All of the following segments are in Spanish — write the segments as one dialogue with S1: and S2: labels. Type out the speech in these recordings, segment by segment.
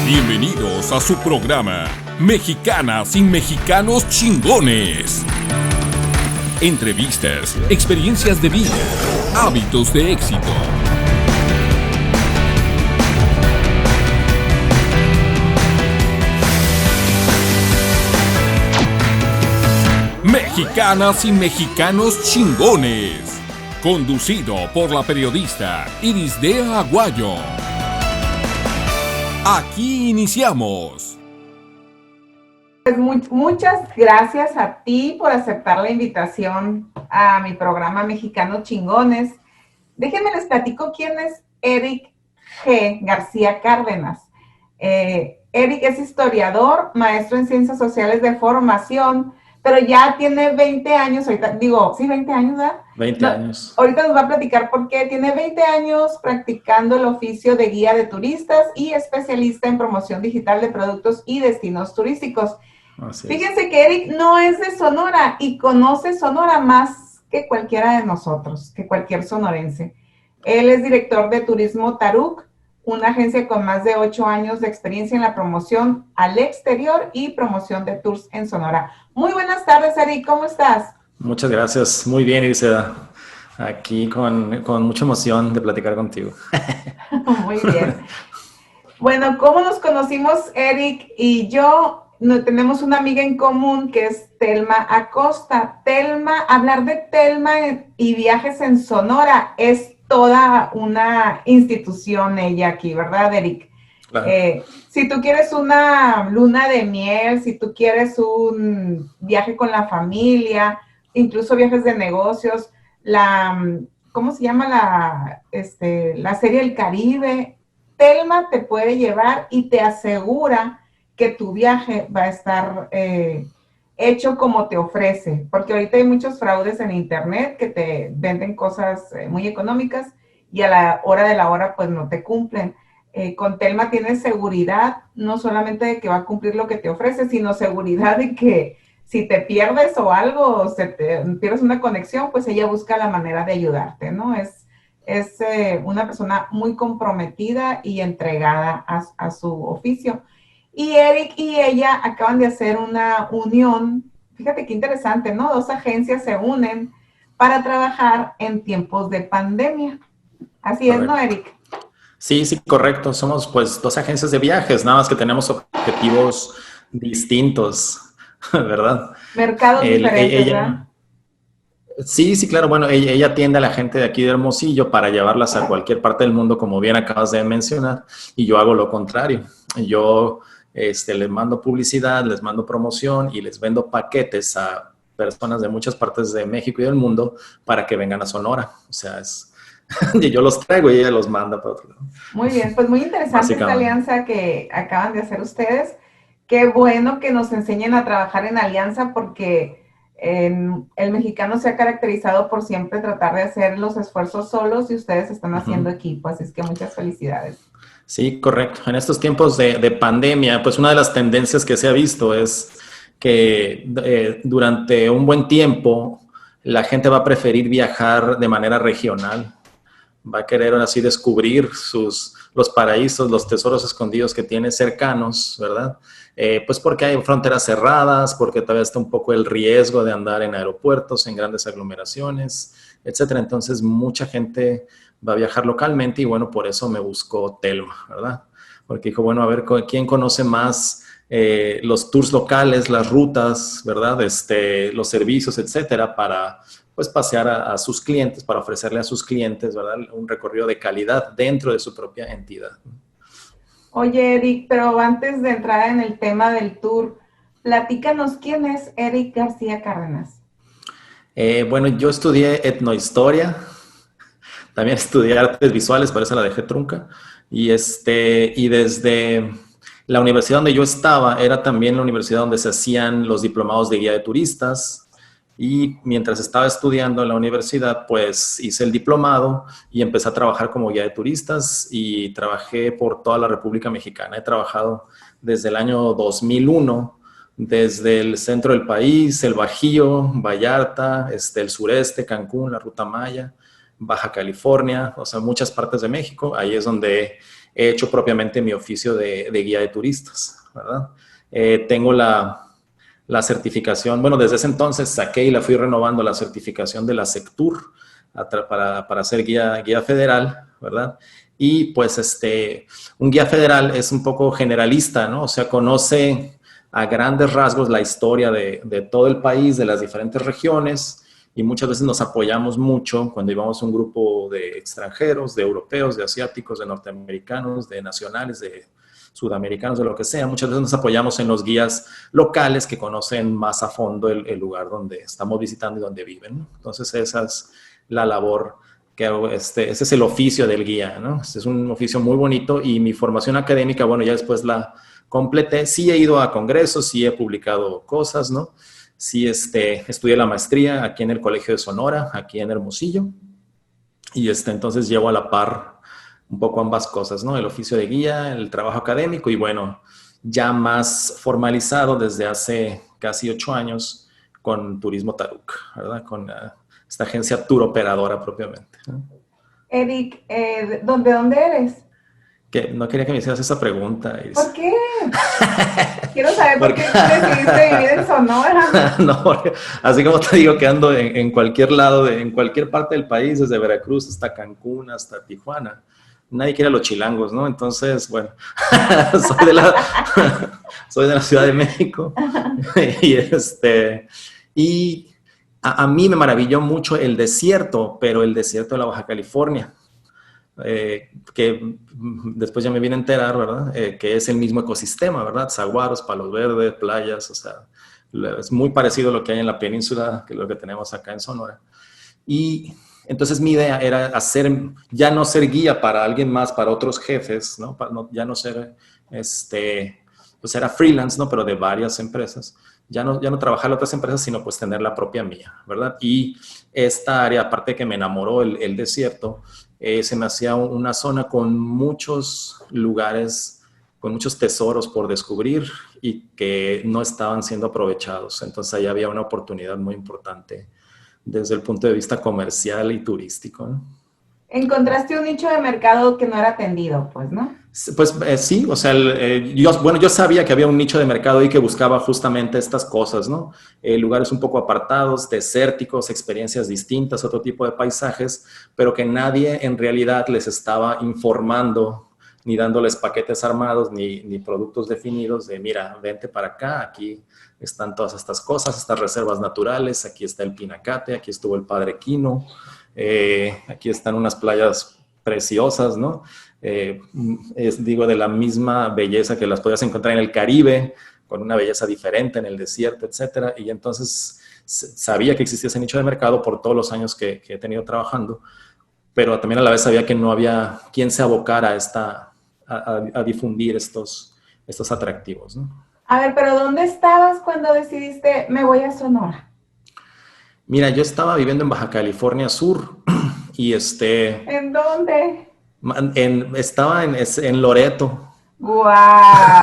S1: Bienvenidos a su programa Mexicanas sin Mexicanos Chingones. Entrevistas, experiencias de vida, hábitos de éxito. Mexicanas y Mexicanos Chingones. Conducido por la periodista Irisdea Aguayo. Aquí iniciamos.
S2: Pues muchas gracias a ti por aceptar la invitación a mi programa Mexicanos Chingones. Déjenme les platico quién es Eric G. García Cárdenas. Eric es historiador, maestro en Ciencias Sociales de formación, pero ya tiene 20 años, ahorita digo, sí, 20 años, ¿verdad?
S3: 20 años.
S2: Ahorita nos va a platicar por qué. Tiene 20 años practicando el oficio de guía de turistas y especialista en promoción digital de productos y destinos turísticos. Fíjense que Eric no es de Sonora y conoce Sonora más que cualquiera de nosotros, que cualquier sonorense. Él es director de Turismo Taruc, una agencia con más de 8 años de experiencia en la promoción al exterior y promoción de tours en Sonora. Muy buenas tardes, Eric, ¿cómo estás?
S3: Muchas gracias, muy bien, Irisdea. Aquí con mucha emoción de platicar contigo.
S2: Muy bien. Bueno, ¿cómo nos conocimos, Eric y yo? Tenemos una amiga en común que es Telma Acosta. Telma, hablar de Telma y viajes en Sonora es toda una institución ella aquí, ¿verdad, Eric?
S3: Claro.
S2: Si tú quieres una luna de miel, si tú quieres un viaje con la familia, incluso viajes de negocios, ¿cómo se llama la serie El Caribe? Telma te puede llevar y te asegura que tu viaje va a estar hecho como te ofrece, porque ahorita hay muchos fraudes en internet que te venden cosas muy económicas y a la hora pues no te cumplen. Con Telma tienes seguridad, no solamente de que va a cumplir lo que te ofrece, sino seguridad de que si te pierdes o algo, o pierdes una conexión, pues ella busca la manera de ayudarte, ¿no? Es una persona muy comprometida y entregada a su oficio. Y Eric y ella acaban de hacer una unión, fíjate qué interesante, ¿no? 2 agencias se unen para trabajar en tiempos de pandemia. Así
S3: Correcto.
S2: es, ¿no, Eric?
S3: Sí, correcto. Somos pues 2 agencias de viajes, nada más que tenemos objetivos distintos, ¿verdad?
S2: Mercados diferentes, ¿verdad?
S3: Sí, claro. Bueno, ella atiende a la gente de aquí de Hermosillo para llevarlas a cualquier parte del mundo, como bien acabas de mencionar, y yo hago lo contrario. Yo les mando publicidad, les mando promoción y les vendo paquetes a personas de muchas partes de México y del mundo para que vengan a Sonora. O sea, yo los traigo y ella los manda para otro lado.
S2: Muy bien, pues muy interesante esta alianza que acaban de hacer ustedes. Qué bueno que nos enseñen a trabajar en alianza porque el mexicano se ha caracterizado por siempre tratar de hacer los esfuerzos solos y ustedes están haciendo equipo, así es que muchas felicidades.
S3: Sí, correcto. En estos tiempos de pandemia, pues una de las tendencias que se ha visto es que durante un buen tiempo la gente va a preferir viajar de manera regional. Va a querer así descubrir los paraísos, los tesoros escondidos que tiene cercanos, ¿verdad? Pues porque hay fronteras cerradas, porque todavía está un poco el riesgo de andar en aeropuertos, en grandes aglomeraciones, etcétera. Entonces, mucha gente va a viajar localmente y bueno, por eso me buscó Telma, ¿verdad? Porque dijo, bueno, a ver, ¿quién conoce más los tours locales, las rutas, ¿verdad? Los servicios, etcétera, para pues pasear a sus clientes, para ofrecerle a sus clientes, ¿verdad? Un recorrido de calidad dentro de su propia entidad.
S2: Oye, Eric, pero antes de entrar en el tema del tour, platícanos, ¿quién es Eric García Cárdenas?
S3: Bueno, yo estudié etnohistoria, también estudié artes visuales, por eso la dejé trunca, y desde la universidad donde yo estaba, era también la universidad donde se hacían los diplomados de guía de turistas, y mientras estaba estudiando en la universidad, pues hice el diplomado y empecé a trabajar como guía de turistas y trabajé por toda la República Mexicana. He trabajado desde el año 2001, desde el centro del país, el Bajío, Vallarta, el sureste, Cancún, la Ruta Maya, Baja California, o sea, muchas partes de México. Ahí es donde he hecho propiamente mi oficio de guía de turistas, ¿verdad? Tengo la certificación, bueno, desde ese entonces saqué y la fui renovando la certificación de la Sectur para ser guía federal, ¿verdad? Y pues un guía federal es un poco generalista, ¿no? O sea, conoce a grandes rasgos la historia de todo el país, de las diferentes regiones, y muchas veces nos apoyamos mucho cuando íbamos a un grupo de extranjeros, de europeos, de asiáticos, de norteamericanos, de nacionales, de sudamericanos, de lo que sea. Muchas veces nos apoyamos en los guías locales que conocen más a fondo el lugar donde estamos visitando y donde viven, ¿no? Entonces esa es la labor que hago, ese es el oficio del guía, ¿no? Este es un oficio muy bonito y mi formación académica, bueno, ya después la completé. Sí he ido a congresos, sí he publicado cosas, ¿no? Sí estudié la maestría aquí en el Colegio de Sonora, aquí en Hermosillo, y entonces llevo a la par un poco ambas cosas, ¿no? El oficio de guía, el trabajo académico y bueno, ya más formalizado desde hace casi 8 años con Turismo Taruc, ¿verdad? Con esta agencia tour operadora propiamente, ¿no?
S2: Eric, ¿de dónde eres?
S3: Que no quería que me hicieras esa pregunta, Iris.
S2: ¿Por qué? Quiero saber por qué decidiste vivir en Sonora.
S3: No, porque así como te digo que ando en cualquier lado, en cualquier parte del país, desde Veracruz hasta Cancún, hasta Tijuana. Nadie quiere a los chilangos, ¿no? Entonces, bueno, soy de la Ciudad de México. Y a mí me maravilló mucho el desierto, pero el desierto de la Baja California. Que después ya me vine a enterar, ¿verdad? Que es el mismo ecosistema, ¿verdad? Saguaros, palos verdes, playas, o sea, es muy parecido a lo que hay en la península que lo que tenemos acá en Sonora. Y entonces mi idea era ya no ser guía para alguien más, para otros jefes, ¿no? Ya no ser, pues era freelance, ¿no? Pero de varias empresas. Ya no trabajar en otras empresas, sino pues tener la propia mía, ¿verdad? Y esta área, aparte de que me enamoró el desierto, se me hacía una zona con muchos lugares, con muchos tesoros por descubrir y que no estaban siendo aprovechados. Entonces ahí había una oportunidad muy importante desde el punto de vista comercial y turístico, ¿no?
S2: Encontraste un nicho de mercado que no era atendido, pues, ¿no?
S3: Pues sí, o sea, yo sabía que había un nicho de mercado ahí que buscaba justamente estas cosas, ¿no? Lugares un poco apartados, desérticos, experiencias distintas, otro tipo de paisajes, pero que nadie en realidad les estaba informando, ni dándoles paquetes armados, ni productos definidos de, mira, vente para acá, aquí están todas estas cosas, estas reservas naturales, aquí está el Pinacate, aquí estuvo el Padre Quino, aquí están unas playas preciosas, ¿no? Digo, de la misma belleza que las podías encontrar en el Caribe, con una belleza diferente en el desierto, etcétera. Y entonces sabía que existía ese nicho de mercado por todos los años que he tenido trabajando, pero también a la vez sabía que no había quien se abocara a difundir estos atractivos, ¿no?
S2: A ver, pero ¿dónde estabas cuando decidiste me voy a Sonora?
S3: Mira, yo estaba viviendo en Baja California Sur y
S2: ¿En dónde?
S3: Estaba en Loreto.
S2: ¡Guau!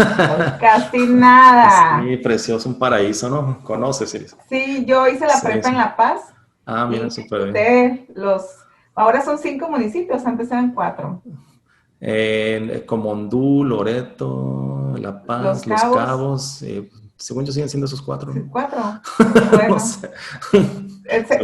S2: Casi nada.
S3: Sí, precioso, un paraíso, ¿no? ¿Conoces, Iris?
S2: Sí, yo hice la prepa en La Paz.
S3: Ah, mira, súper bien.
S2: Ahora son 5 municipios, antes eran 4.
S3: Comondú, Loreto, La Paz, Los Cabos. Según yo siguen siendo esos 4, ¿no?
S2: 4. Bueno.
S3: No sé.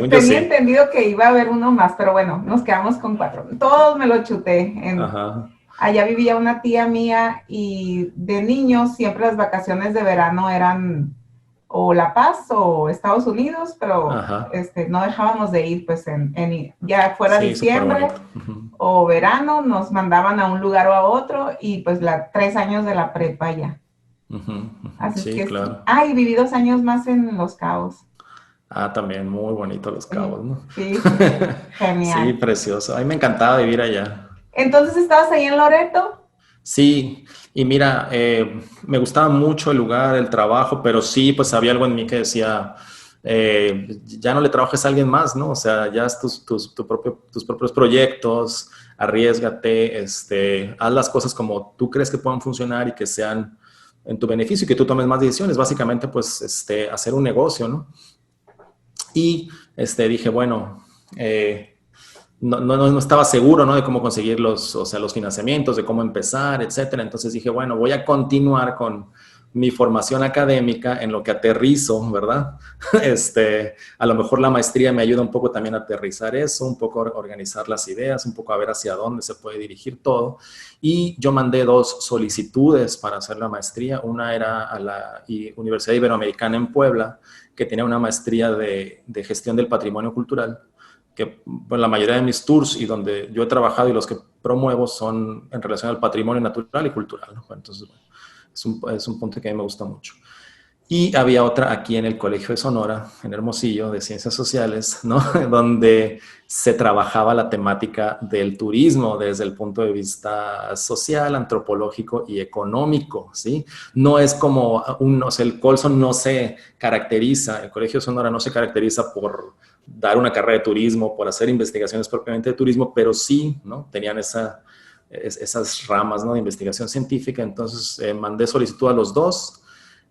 S2: Tenía entendido que iba a haber uno más, pero bueno, nos quedamos con 4. Todos me lo chuté.
S3: Ajá.
S2: Allá vivía una tía mía y de niños siempre las vacaciones de verano eran o La Paz o Estados Unidos, pero no dejábamos de ir, pues ya fuera diciembre o verano, nos mandaban a un lugar o a otro y pues 3 años de la prepa ya. Así
S3: sí,
S2: que
S3: claro.
S2: Y viví 2 años más en Los Cabos.
S3: Ah, también muy bonito Los Cabos, ¿no?
S2: Sí, genial.
S3: Sí, precioso. A mí me encantaba vivir allá.
S2: Entonces, ¿estabas ahí en Loreto?
S3: Sí, y mira, me gustaba mucho el lugar, el trabajo, pero sí, pues había algo en mí que decía, ya no le trabajes a alguien más, ¿no? O sea, ya haz tus propios proyectos, arriésgate, haz las cosas como tú crees que puedan funcionar y que sean en tu beneficio y que tú tomes más decisiones. Básicamente, pues, hacer un negocio, ¿no? Y dije, bueno, no estaba seguro, ¿no? De cómo conseguir los financiamientos, de cómo empezar, etcétera. Entonces dije, bueno, voy a continuar con mi formación académica en lo que aterrizo, ¿verdad? A lo mejor la maestría me ayuda un poco también a aterrizar eso, un poco a organizar las ideas, un poco a ver hacia dónde se puede dirigir todo. Y yo mandé 2 solicitudes para hacer la maestría. Una era a la Universidad Iberoamericana en Puebla, que tenía una maestría de gestión del patrimonio cultural, que bueno, la mayoría de mis tours y donde yo he trabajado y los que promuevo son en relación al patrimonio natural y cultural, ¿no? Entonces, bueno, es un punto que a mí me gusta mucho. Y había otra aquí en el Colegio de Sonora, en Hermosillo, de Ciencias Sociales, ¿no? Donde se trabajaba la temática del turismo desde el punto de vista social, antropológico y económico, ¿sí? No es como o sea, el Colson no se caracteriza, el Colegio de Sonora no se caracteriza por dar una carrera de turismo, por hacer investigaciones propiamente de turismo, pero sí, ¿no? Tenían esas ramas, ¿no? De investigación científica. Entonces mandé solicitud a los 2,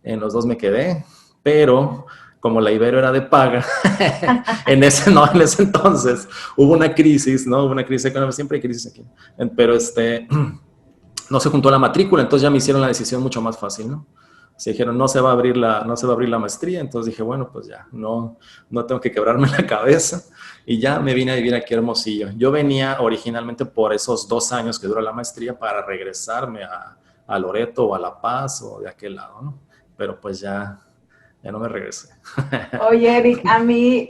S3: en los 2 me quedé, pero como la Ibero era de paga, en ese entonces hubo una crisis, ¿no? Hubo una crisis económica, siempre hay crisis aquí, pero no se juntó la matrícula, entonces ya me hicieron la decisión mucho más fácil, ¿no? Se dijeron, no se va a abrir la maestría, entonces dije, bueno, pues ya, no tengo que quebrarme la cabeza, y ya me vine a vivir aquí a Hermosillo. Yo venía originalmente por esos 2 años que dura la maestría para regresarme a Loreto o a La Paz o de aquel lado, ¿no? Pero pues ya no me regresé.
S2: Oye, Eric,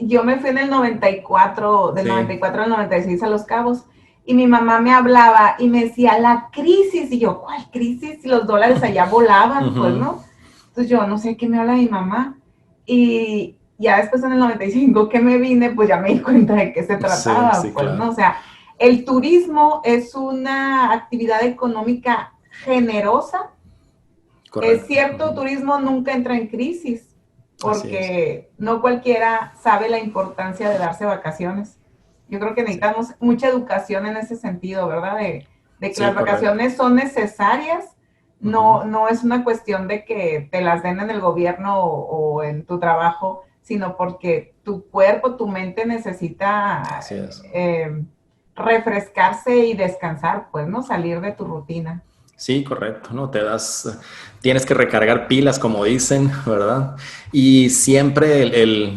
S2: yo me fui en el 94, del
S3: Sí.
S2: 94 al 96 a Los Cabos, y mi mamá me hablaba y me decía, la crisis, y yo, ¿cuál crisis? Si los dólares allá volaban, pues, ¿no? Entonces yo, no sé qué me habla mi mamá, y ya después en el 95 que me vine, pues ya me di cuenta de qué se trataba,
S3: Sí,
S2: pues,
S3: claro.
S2: ¿no? O sea, el turismo es una actividad económica generosa.
S3: Correcto.
S2: Es cierto, turismo nunca entra en crisis, porque no cualquiera sabe la importancia de darse vacaciones. Yo creo que necesitamos mucha educación en ese sentido, ¿verdad? De que las vacaciones son necesarias, no es una cuestión de que te las den en el gobierno o en tu trabajo, sino porque tu cuerpo, tu mente necesita refrescarse y descansar, pues, ¿no? Salir de tu rutina.
S3: Sí, correcto, ¿no? Tienes que recargar pilas, como dicen, ¿verdad? Y siempre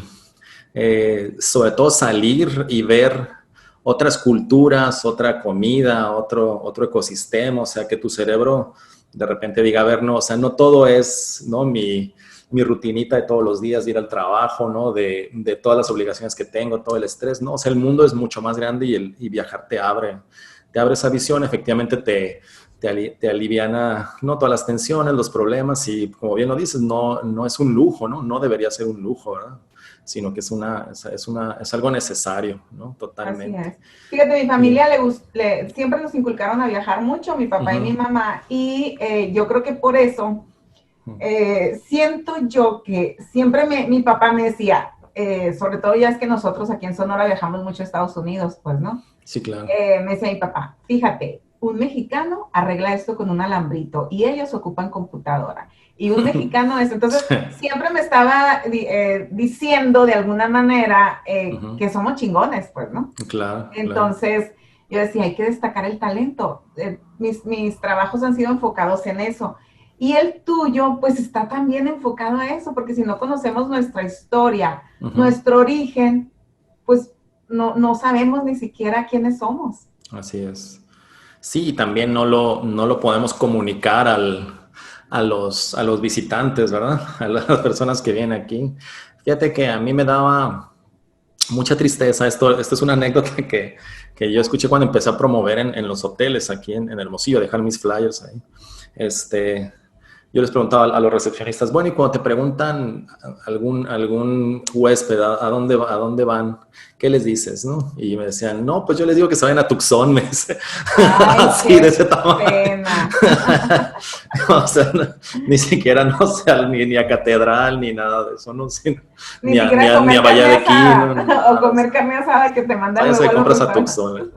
S3: sobre todo salir y ver otras culturas, otra comida, otro ecosistema, o sea, que tu cerebro de repente diga, a ver, no, o sea, no todo es, ¿no? Mi rutinita de todos los días, de ir al trabajo, ¿no? De todas las obligaciones que tengo, todo el estrés, ¿no? O sea, el mundo es mucho más grande y viajar te abre esa visión, efectivamente te aliviana, ¿no? Todas las tensiones, los problemas, y como bien lo dices, no es un lujo, ¿no? No debería ser un lujo, ¿verdad? Sino que es algo necesario, ¿no? Totalmente.
S2: Así es. Fíjate, mi familia siempre nos inculcaron a viajar mucho, mi papá y mi mamá, y yo creo que por eso siento yo que siempre mi papá me decía, sobre todo ya es que nosotros aquí en Sonora viajamos mucho a Estados Unidos, pues, ¿no?
S3: Sí, claro.
S2: Me decía mi papá, fíjate, un mexicano arregla esto con un alambrito y ellos ocupan computadora. Y un mexicano es, entonces siempre me estaba diciendo de alguna manera que somos chingones, pues, ¿no?
S3: Claro.
S2: Entonces yo decía, hay que destacar el talento. Mis trabajos han sido enfocados en eso. Y el tuyo, pues, está también enfocado a eso, porque si no conocemos nuestra historia, nuestro origen, pues, no sabemos ni siquiera quiénes somos.
S3: Así es. Sí, y también no lo podemos comunicar a los visitantes, ¿verdad? A las personas que vienen aquí. Fíjate que a mí me daba mucha tristeza. Esto es una anécdota que yo escuché cuando empecé a promover en los hoteles aquí en Hermosillo, dejar mis flyers ahí. Yo les preguntaba a los recepcionistas, bueno, y cuando te preguntan algún huésped a dónde van, ¿qué les dices, no? Y me decían, no, pues yo les digo que se vayan a Tucson, me dice.
S2: Ay,
S3: así de ese tamaño.
S2: Pena.
S3: O sea, ni siquiera, no sé, ni a Catedral, ni nada de eso, no sé. Ni a Bahía de Quino.
S2: O comer carne asada que te mandan
S3: luego
S2: luego
S3: a compras a Tucson.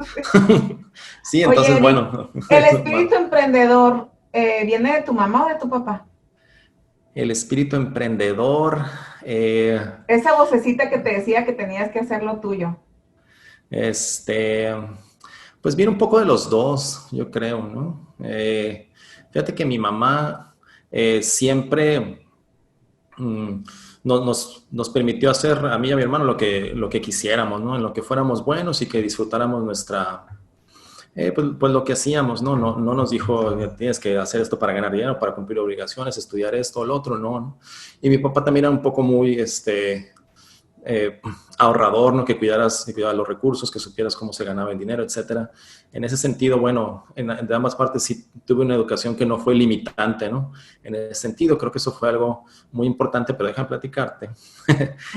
S3: Sí, entonces,
S2: oye,
S3: bueno.
S2: El espíritu emprendedor, ¿viene de tu mamá o de tu papá?
S3: El espíritu emprendedor.
S2: Esa vocecita que te decía que tenías que hacer lo tuyo.
S3: Este, pues viene un poco de los dos, yo creo, ¿no? Fíjate que mi mamá siempre nos permitió hacer a mí y a mi hermano lo que quisiéramos, ¿no? En lo que fuéramos buenos y que disfrutáramos pues lo que hacíamos, ¿no? No nos dijo, tienes que hacer esto para ganar dinero, para cumplir obligaciones, estudiar esto o lo otro, no. Y mi papá también era un poco muy, ahorrador, ¿no? Que cuidara los recursos, que supieras cómo se ganaba el dinero, etcétera. En ese sentido, bueno, de ambas partes sí tuve una educación que no fue limitante, ¿no? En ese sentido, creo que eso fue algo muy importante, pero déjame platicarte.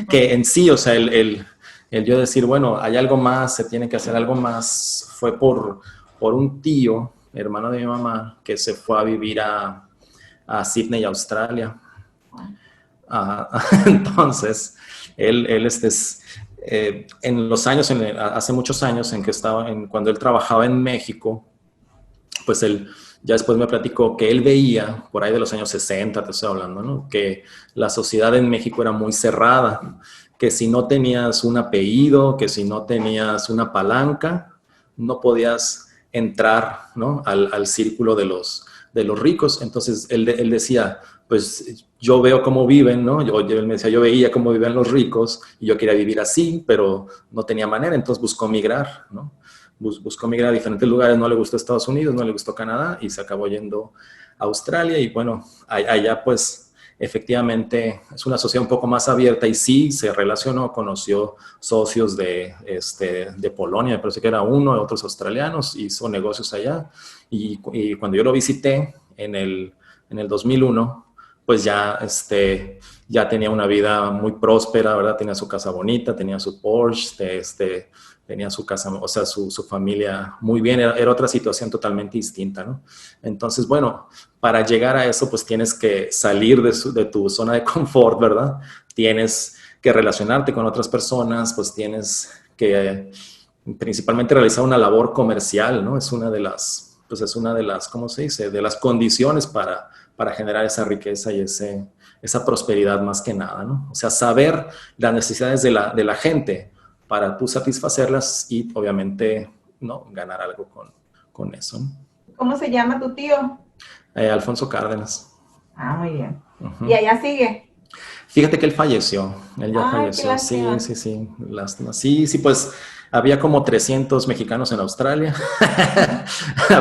S3: Que en sí, o sea, el yo decir, bueno, hay algo más, se tiene que hacer algo más, fue por un tío, hermano de mi mamá, que se fue a vivir a Sydney, Australia. Entonces, él en los años, hace muchos años en que cuando él trabajaba en México, pues él ya después me platicó que él veía, por ahí de los años 60, te estoy hablando, ¿no? Que la sociedad en México era muy cerrada, que si no tenías un apellido, que si no tenías una palanca, no podías entrar, ¿no? al círculo de los ricos. Entonces él decía, pues yo veo cómo viven, ¿no? Él me decía, yo veía cómo viven los ricos y yo quería vivir así, pero no tenía manera, entonces buscó migrar, ¿no? Buscó migrar a diferentes lugares, no le gustó Estados Unidos, no le gustó Canadá y se acabó yendo a Australia y bueno, allá pues efectivamente es una sociedad un poco más abierta y sí se relacionó, conoció socios de Polonia, me parece que era uno, otros australianos, hizo negocios allá y cuando yo lo visité en el 2001, pues ya tenía una vida muy próspera, ¿verdad? Tenía su casa bonita, tenía su Porsche, tenía su casa, o sea, su familia muy bien, era otra situación totalmente distinta, ¿no? Entonces, bueno, para llegar a eso, pues tienes que salir de tu zona de confort, ¿verdad? Tienes que relacionarte con otras personas, pues tienes que principalmente realizar una labor comercial, ¿no? Es una de las, ¿cómo se dice? De las condiciones para generar esa riqueza y esa prosperidad más que nada, ¿no? O sea, saber las necesidades de la gente para tú satisfacerlas y obviamente, ¿no? Ganar algo con eso, ¿no?
S2: ¿Cómo se llama tu tío?
S3: Alfonso Cárdenas.
S2: Ah, muy bien. ¿Y allá sigue?
S3: Fíjate que él falleció, él ya falleció.
S2: Qué lástima.
S3: Sí, lástima. Sí, pues había como 300 mexicanos en Australia.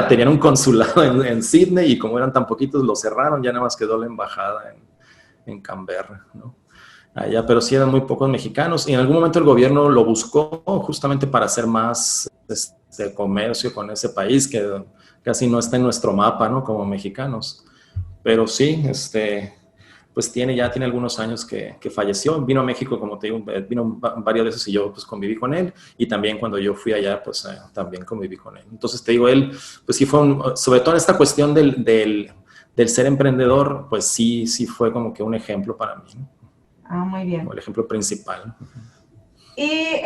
S3: Tenían un consulado en Sydney y como eran tan poquitos lo cerraron, ya nada más quedó la embajada en Canberra, ¿no? Allá, pero sí eran muy pocos mexicanos y en algún momento el gobierno lo buscó justamente para hacer más comercio con ese país que casi no está en nuestro mapa, ¿no? Como mexicanos. Pero sí, pues ya tiene algunos años que falleció. Vino a México, como te digo, vino varias veces y yo pues conviví con él. Y también cuando yo fui allá, pues también conviví con él. Entonces te digo, él, pues sí fue sobre todo en esta cuestión del ser emprendedor, pues sí fue como que un ejemplo para mí, ¿no?
S2: Ah, muy bien.
S3: Como el ejemplo principal.
S2: Y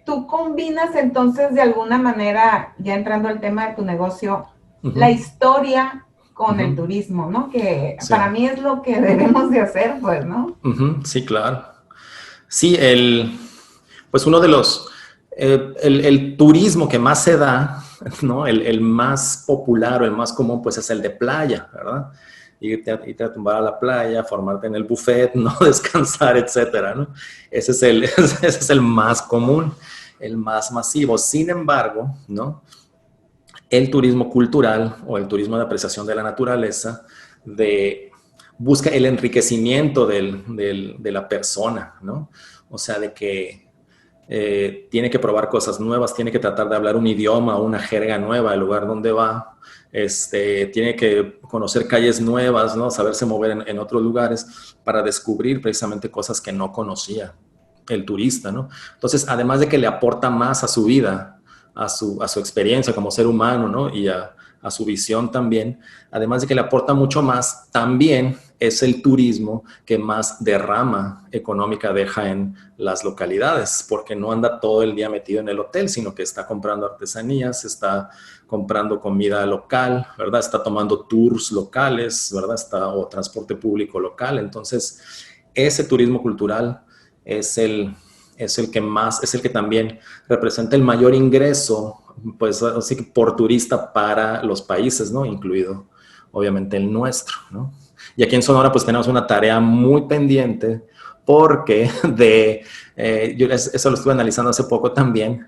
S2: tú combinas entonces de alguna manera, ya entrando al tema de tu negocio, la historia con el turismo, ¿no? Que sí, para mí es lo que debemos de hacer, pues, ¿no?
S3: Sí, claro. Sí, pues uno de los, el turismo que más se da, ¿no? El más popular o el más común, pues es el de playa, ¿verdad? Irte a tumbar a la playa, formarte en el buffet, no descansar, etcétera, ¿no? Ese es el más común, el más masivo. Sin embargo, ¿no? El turismo cultural o el turismo de apreciación de la naturaleza busca el enriquecimiento de la persona, ¿no? O sea, de que tiene que probar cosas nuevas, tiene que tratar de hablar un idioma o una jerga nueva del lugar donde va, tiene que conocer calles nuevas, ¿no? Saberse mover en otros lugares para descubrir precisamente cosas que no conocía el turista, ¿no? Entonces, además de que le aporta más a su vida, a su experiencia como ser humano, ¿no? Y a su visión también, además de que le aporta mucho más, también es el turismo que más derrama económica deja en las localidades, porque no anda todo el día metido en el hotel, sino que está comprando artesanías, está comprando comida local, ¿verdad? Está tomando tours locales, ¿verdad? O transporte público local. Entonces, ese turismo cultural es el es el que más, es el que también representa el mayor ingreso, pues así que por turista para los países, ¿no? Incluido, obviamente, el nuestro, ¿no? Y aquí en Sonora, pues tenemos una tarea muy pendiente porque yo eso lo estuve analizando hace poco también.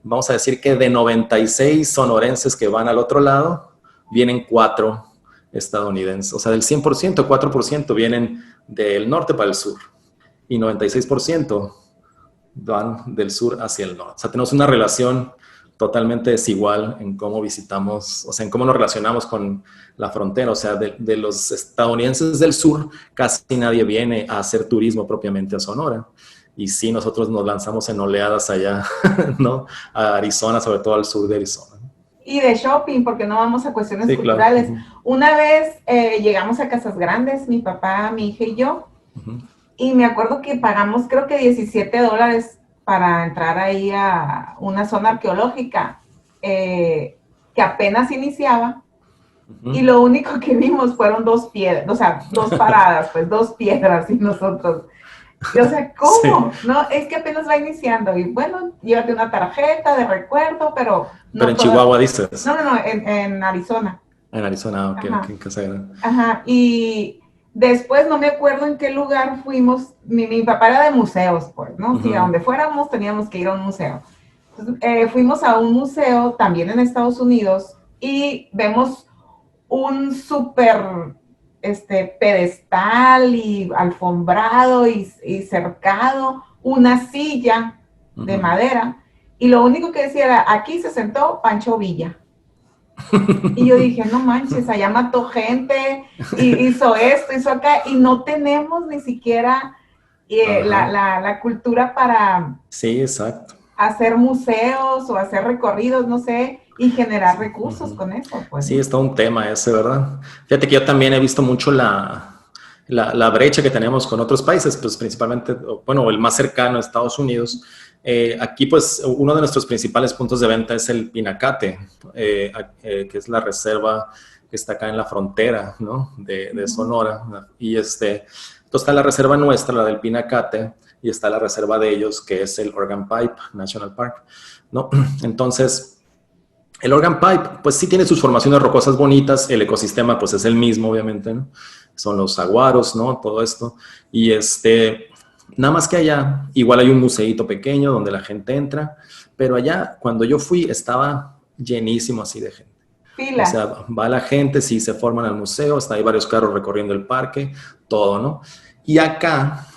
S3: Vamos a decir que de 96 sonorenses que van al otro lado, vienen 4 estadounidenses. O sea, del 100%, 4% vienen del norte para el sur y 96% van del sur hacia el norte. O sea, tenemos una relación totalmente desigual en cómo visitamos, o sea, en cómo nos relacionamos con la frontera. O sea, de los estadounidenses del sur, casi nadie viene a hacer turismo propiamente a Sonora. Y sí, nosotros nos lanzamos en oleadas allá, ¿no? A Arizona, sobre todo al sur de Arizona.
S2: Y de shopping, porque no vamos a cuestiones
S3: Sí,
S2: culturales.
S3: claro.
S2: Una vez llegamos a Casas Grandes, mi papá, mi hija y yo, y me acuerdo que pagamos creo que $17 para entrar ahí a una zona arqueológica que apenas iniciaba, y lo único que vimos fueron 2 piedras, o sea, 2 paradas, pues 2 piedras, y nosotros... O sea, ¿cómo? Sí. No, es que apenas va iniciando. Y bueno, llévate una tarjeta de recuerdo, pero... No
S3: pero en Chihuahua dices.
S2: No, en Arizona.
S3: En Arizona, ok, en Casa Grande.
S2: Ajá, y después no me acuerdo en qué lugar fuimos. Mi papá era de museos, pues, ¿no? Si a donde fuéramos teníamos que ir a un museo. Entonces, fuimos a un museo también en Estados Unidos y vemos un súper... pedestal y alfombrado y cercado, una silla de madera, y lo único que decía era, aquí se sentó Pancho Villa. Y yo dije, no manches, allá mató gente, y hizo esto, hizo acá, y no tenemos ni siquiera la cultura para
S3: sí, exacto.
S2: hacer museos o hacer recorridos, no sé, y generar recursos con eso. Pues.
S3: Sí, es todo un tema ese, ¿verdad? Fíjate que yo también he visto mucho la brecha que tenemos con otros países, pues principalmente, bueno, el más cercano, Estados Unidos. Aquí, pues, uno de nuestros principales puntos de venta es el Pinacate, que es la reserva que está acá en la frontera, ¿no? De Sonora. Y entonces está la reserva nuestra, la del Pinacate, y está la reserva de ellos, que es el Organ Pipe National Park, ¿no? Entonces... el Organ Pipe, pues sí tiene sus formaciones rocosas bonitas, el ecosistema pues es el mismo, obviamente, ¿no? Son los saguaros, ¿no? Todo esto. Y nada más que allá, igual hay un museíto pequeño donde la gente entra, pero allá, cuando yo fui, estaba llenísimo así de gente.
S2: Fila.
S3: O sea, va la gente, sí, se forman al museo, hay varios carros recorriendo el parque, todo, ¿no? Y acá...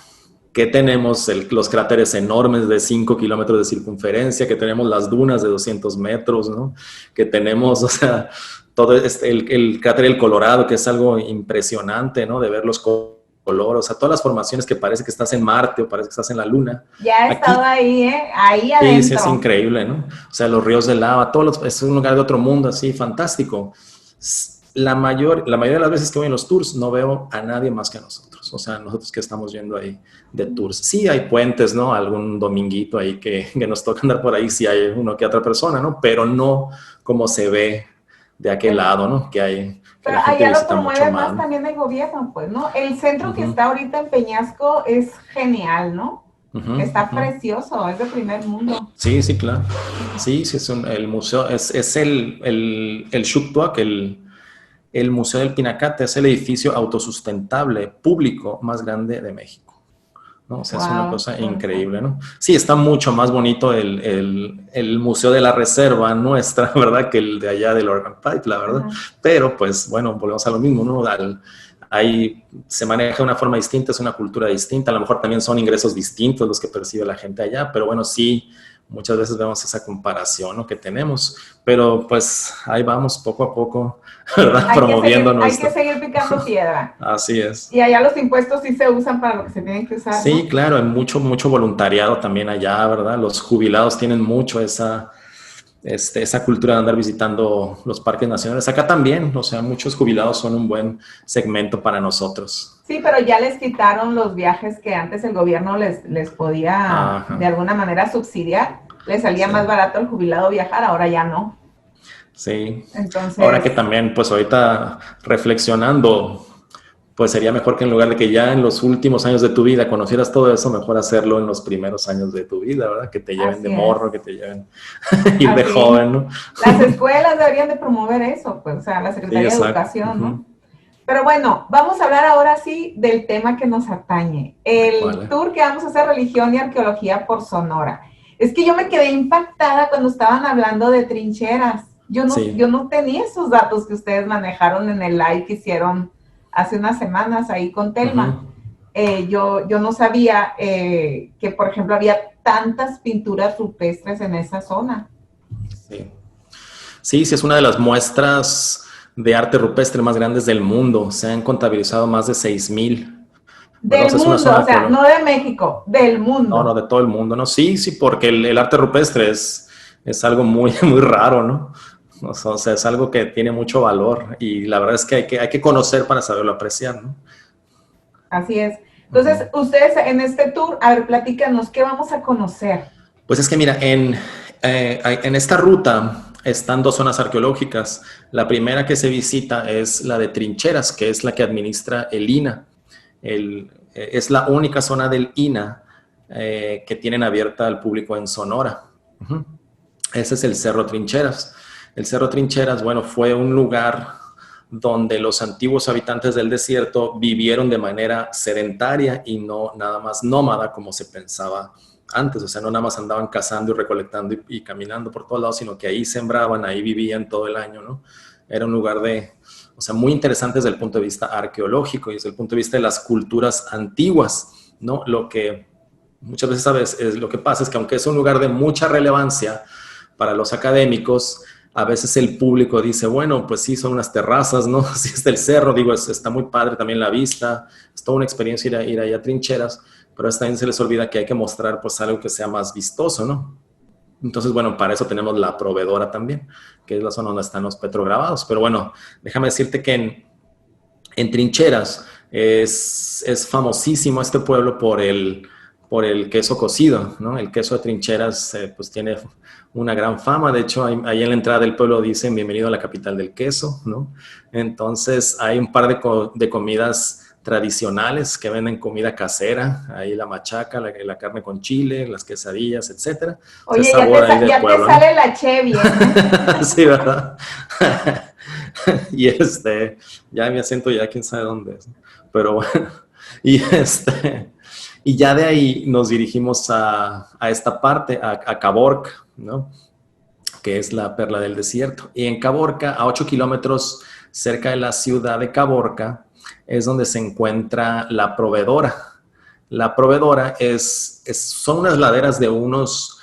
S3: que tenemos los cráteres enormes de 5 kilómetros de circunferencia, que tenemos las dunas de 200 metros, ¿no? Que tenemos, o sea, todo el cráter del Colorado, que es algo impresionante, ¿no? De ver los colores, o sea, todas las formaciones que parece que estás en Marte o parece que estás en la Luna.
S2: Ya he estado ahí, ahí adentro.
S3: Sí, es increíble, ¿no? O sea, los ríos de lava, es un lugar de otro mundo, así, fantástico. La mayoría de las veces que voy en los tours no veo a nadie más que a nosotros. O sea, nosotros que estamos yendo ahí de tours. Sí hay puentes, ¿no? Algún dominguito ahí que nos toca andar por ahí, sí hay uno que otra persona, ¿no? Pero no como se ve de aquel lado, ¿no? Que hay...
S2: Pero allá lo promueve más también el gobierno, pues, ¿no? El centro que está ahorita en Peñasco es genial, ¿no? Está precioso, es de primer mundo.
S3: Sí, sí, claro. Sí, es el museo, es el Shuktuak, el Museo del Pinacate, es el edificio autosustentable público más grande de México, ¿no? O sea, es una cosa increíble, ¿no? Sí, está mucho más bonito el Museo de la Reserva nuestra, ¿verdad? Que el de allá del Organ Pipe, la verdad. Pero, pues, bueno, volvemos a lo mismo, ¿no? Ahí se maneja de una forma distinta, es una cultura distinta, a lo mejor también son ingresos distintos los que percibe la gente allá, pero bueno, sí, muchas veces vemos esa comparación, ¿no? Que tenemos, pero pues ahí vamos poco a poco, ¿verdad? Promoviendo nuestro...
S2: Hay que seguir picando piedra.
S3: Así es.
S2: Y allá los impuestos sí se usan para lo que se tienen que usar,
S3: sí,
S2: ¿no?
S3: Claro, hay mucho voluntariado también allá, ¿verdad? Los jubilados tienen mucho esa cultura de andar visitando los parques nacionales. Acá también, o sea, muchos jubilados son un buen segmento para nosotros.
S2: Sí, pero ya les quitaron los viajes que antes el gobierno les podía de alguna manera subsidiar. Les salía más barato al jubilado viajar, ahora ya no.
S3: Sí.
S2: Entonces...
S3: ahora que también, pues ahorita reflexionando, pues sería mejor que en lugar de que ya en los últimos años de tu vida conocieras todo eso, mejor hacerlo en los primeros años de tu vida, ¿verdad? Que te lleven
S2: Así
S3: de
S2: es.
S3: morro, que te lleven ir de
S2: Así.
S3: joven, ¿no?
S2: Las escuelas deberían de promover eso, pues, o sea, la
S3: Sí,
S2: Secretaría de
S3: exacto.
S2: Educación, ¿no? Pero bueno, vamos a hablar ahora sí del tema que nos atañe.
S3: ¿Cuál,
S2: El tour que vamos a hacer, Religión y Arqueología por Sonora. Es que yo me quedé impactada cuando estaban hablando de trincheras.
S3: Sí.
S2: Yo no tenía esos datos que ustedes manejaron en el live que hicieron hace unas semanas ahí con Telma. Yo no sabía que, por ejemplo, había tantas pinturas rupestres en esa zona.
S3: Sí. Sí, es una de las muestras de arte rupestre más grandes del mundo. Se han contabilizado más de 6,000.
S2: Del
S3: Es una
S2: mundo,
S3: zona
S2: o sea, no de México, del mundo.
S3: No, de todo el mundo, ¿no? Sí, porque el arte rupestre es algo muy, muy raro, ¿no? O sea, es algo que tiene mucho valor y la verdad es que hay que conocer para saberlo apreciar, ¿no?
S2: Así es. Entonces, ustedes en este tour, a ver, platícanos, ¿qué vamos a conocer?
S3: Pues es que mira, en esta ruta están 2 zonas arqueológicas. La primera que se visita es la de Trincheras, que es la que administra el INA. Es la única zona del INA que tienen abierta al público en Sonora. Ese es el Cerro Trincheras. El Cerro Trincheras, bueno, fue un lugar donde los antiguos habitantes del desierto vivieron de manera sedentaria y no nada más nómada como se pensaba antes. O sea, no nada más andaban cazando y recolectando y caminando por todos lados, sino que ahí sembraban, ahí vivían todo el año, ¿no? Era un lugar o sea, muy interesante desde el punto de vista arqueológico y desde el punto de vista de las culturas antiguas, ¿no? Lo que muchas veces sabes, lo que pasa es que aunque es un lugar de mucha relevancia para los académicos, a veces el público dice, bueno, pues sí, son unas terrazas, ¿no? Sí, es del cerro, digo, está muy padre también la vista, es toda una experiencia ir ahí a Trincheras, pero también se les olvida que hay que mostrar pues algo que sea más vistoso, ¿no? Entonces, bueno, para eso tenemos la proveedora también, que es la zona donde están los petrograbados. Pero bueno, déjame decirte que en Trincheras es famosísimo este pueblo por el queso cocido, ¿no? El queso de Trincheras pues tiene una gran fama. De hecho, ahí en la entrada del pueblo dicen bienvenido a la capital del queso, ¿no? Entonces hay un par de comidas tradicionales que venden comida casera, ahí la machaca, la carne con chile, las quesadillas, etcétera.
S2: Oye,
S3: sabor ahí del
S2: ya
S3: pueblo,
S2: te sale la Chevy, ¿eh?
S3: Sí, ¿verdad? Y ya mi acento ya quién sabe dónde es, ¿no? Pero bueno, y y ya de ahí nos dirigimos a esta parte, a Caborca, ¿no? Que es la perla del desierto. Y en Caborca, a 8 kilómetros cerca de la ciudad de Caborca, es donde se encuentra la proveedora. La proveedora son unas laderas de unos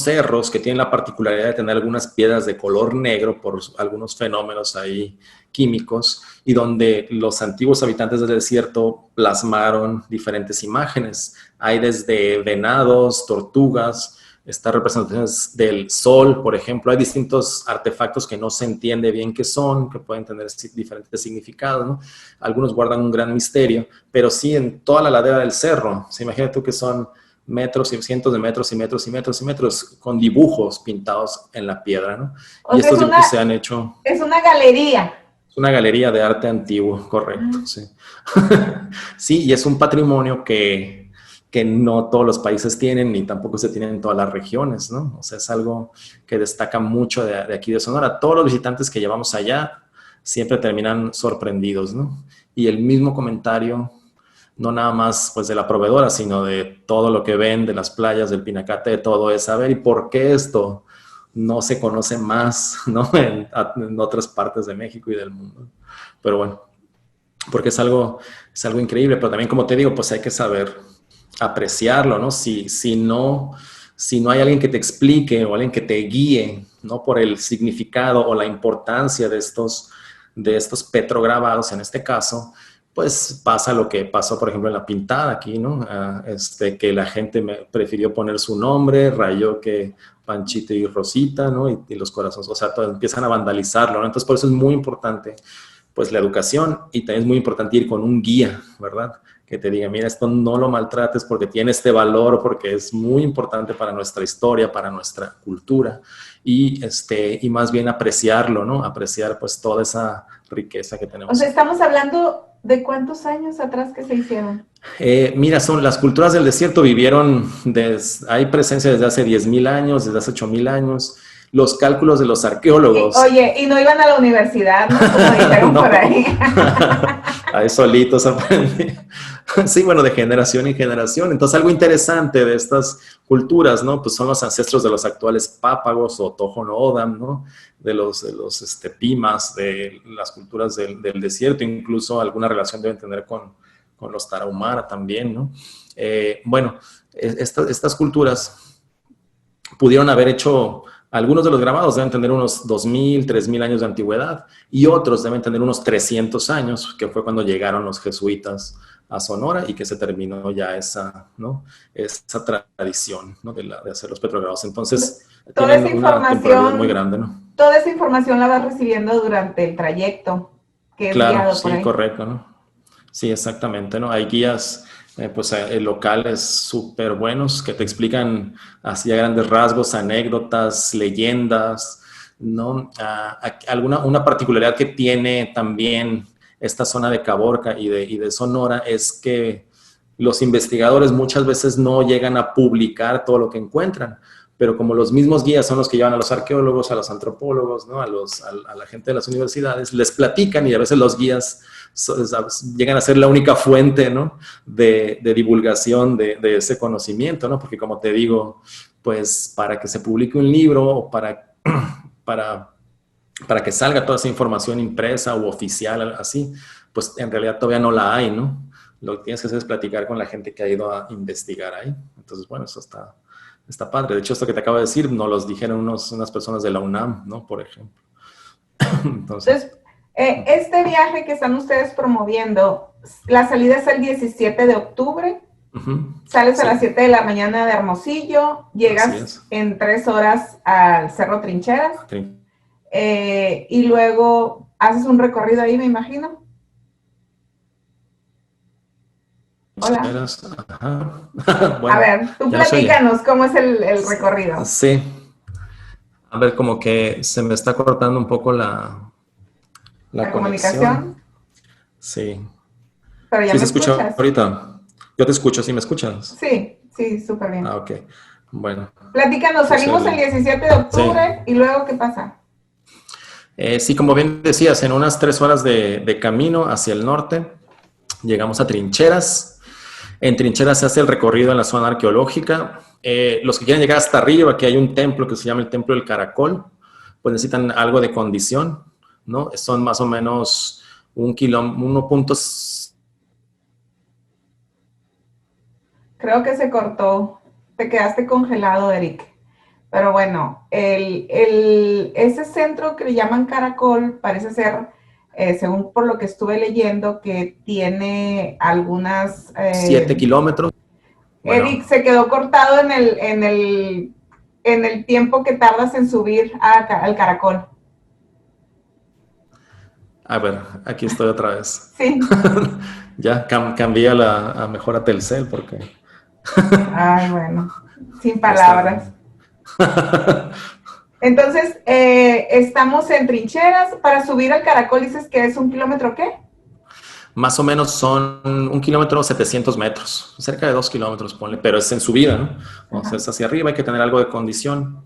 S3: cerros que tienen la particularidad de tener algunas piedras de color negro por algunos fenómenos ahí químicos y donde los antiguos habitantes del desierto plasmaron diferentes imágenes. Hay desde venados, tortugas, estas representaciones del sol, por ejemplo. Hay distintos artefactos que no se entiende bien qué son, que pueden tener diferentes significados, ¿no? Algunos guardan un gran misterio, pero sí en toda la ladera del cerro. Se imagina tú que son metros y cientos de metros y metros y metros y metros con dibujos pintados en la piedra, ¿no? Y estos dibujos se han hecho...
S2: Es una galería.
S3: Es una galería de arte antiguo, correcto, sí. Sí, y es un patrimonio que no todos los países tienen, ni tampoco se tienen en todas las regiones, ¿no? O sea, es algo que destaca mucho de aquí de Sonora. Todos los visitantes que llevamos allá siempre terminan sorprendidos, ¿no? Y el mismo comentario, no nada más pues de la proveedora, sino de todo lo que ven, de las playas, del Pinacate, de todo es saber, ¿y por qué esto no se conoce más, ¿no? En otras partes de México y del mundo? Pero bueno, porque es algo increíble, pero también, como te digo, pues hay que saber apreciarlo, ¿no? Si no hay alguien que te explique o alguien que te guíe, ¿no? Por el significado o la importancia de estos petrograbados, en este caso, pues pasa lo que pasó, por ejemplo, en la pintada aquí, ¿no? Que la gente prefirió poner su nombre, rayó que Panchito y Rosita, ¿no? Y los corazones, o sea, empiezan a vandalizarlo, ¿no? Entonces, por eso es muy importante, pues, la educación, y también es muy importante ir con un guía, ¿verdad? que te diga, mira, esto no lo maltrates porque tiene este valor, porque es muy importante para nuestra historia, para nuestra cultura, y más bien apreciarlo, ¿no? Apreciar pues toda esa riqueza que tenemos.
S2: O sea, estamos hablando de cuántos años atrás que se hicieron.
S3: Mira, son las culturas del desierto vivieron, hay presencia desde hace 10,000 años, desde hace 8,000 años. Los cálculos de los arqueólogos.
S2: Oye, y no iban a la universidad, ¿no? Como dijeron no. Por ahí.
S3: Ahí solitos aprendí. Sí, bueno, de generación en generación. Entonces, algo interesante de estas culturas, ¿no? Pues son los ancestros de los actuales pápagos o Tohono O'odham, ¿no? De los Pimas, de las culturas del desierto. Incluso alguna relación deben tener con los Tarahumara también, ¿no? Bueno, estas culturas pudieron haber hecho... Algunos de los grabados deben tener unos 2,000, 3,000 años de antigüedad y otros deben tener unos 300 años, que fue cuando llegaron los jesuitas a Sonora y que se terminó ya esa tradición, ¿no? de hacer los petrograbados. Entonces,
S2: toda esa información
S3: muy grande, ¿no?
S2: Toda esa información la vas recibiendo durante el trayecto que es
S3: claro,
S2: guiado
S3: sí,
S2: por ahí.
S3: Correcto, ¿no? Sí, exactamente, ¿no? Hay guías... locales súper buenos que te explican así a grandes rasgos, anécdotas, leyendas, ¿no? Una particularidad que tiene también esta zona de Caborca y de Sonora es que los investigadores muchas veces no llegan a publicar todo lo que encuentran, pero como los mismos guías son los que llevan a los arqueólogos, a los antropólogos, ¿no? a la gente de las universidades, les platican y a veces los guías llegan a ser la única fuente, ¿no? de divulgación de ese conocimiento, ¿no? Porque como te digo, pues para que se publique un libro o para que salga toda esa información impresa o oficial, así, pues en realidad todavía no la hay, ¿no? Lo que tienes que hacer es platicar con la gente que ha ido a investigar ahí. Entonces, bueno, eso está padre. De hecho, esto que te acabo de decir, nos los dijeron unas personas de la UNAM, ¿no? Por ejemplo. Entonces,
S2: este viaje que están ustedes promoviendo, la salida es el 17 de octubre, sales a las 7 de la mañana de Hermosillo, llegas en 3 horas al Cerro Trincheras, y luego haces un recorrido ahí, me imagino. Hola. Bueno, a ver, tú platícanos cómo es el recorrido.
S3: Sí. A ver, como que se me está cortando un poco la
S2: comunicación.
S3: Sí.
S2: Pero ya
S3: ¿Sí
S2: me
S3: se escucha
S2: escuchas
S3: ahorita? Yo te escucho, ¿sí me escuchas?
S2: Sí, súper bien.
S3: Ah, ok. Bueno.
S2: Platícanos, salimos el 17 de octubre y luego, ¿qué pasa?
S3: Sí, como bien decías, en unas 3 horas de camino hacia el norte, llegamos a Trincheras. En Trincheras se hace el recorrido en la zona arqueológica. Los que quieren llegar hasta arriba, que hay un templo que se llama el Templo del Caracol, pues necesitan algo de condición, ¿no? Son más o menos 1 kilómetro,
S2: Creo que se cortó. Te quedaste congelado, Eric. Pero bueno, ese centro que le llaman Caracol parece ser, según por lo que estuve leyendo, que tiene algunas...
S3: 7 kilómetros.
S2: Bueno. Eric, se quedó cortado en el tiempo que tardas en subir al Caracol.
S3: A ver, aquí estoy otra vez.
S2: Sí.
S3: Ya cambié a mejor a Telcel porque...
S2: Ay, bueno, sin palabras. Entonces, estamos en Trincheras. Para subir al Caracol, dices que es 1 kilómetro, ¿qué?
S3: Más o menos son 1 kilómetro 700 metros, cerca de 2 kilómetros, ponle, pero es en subida, ¿no? O sea, es hacia arriba, hay que tener algo de condición.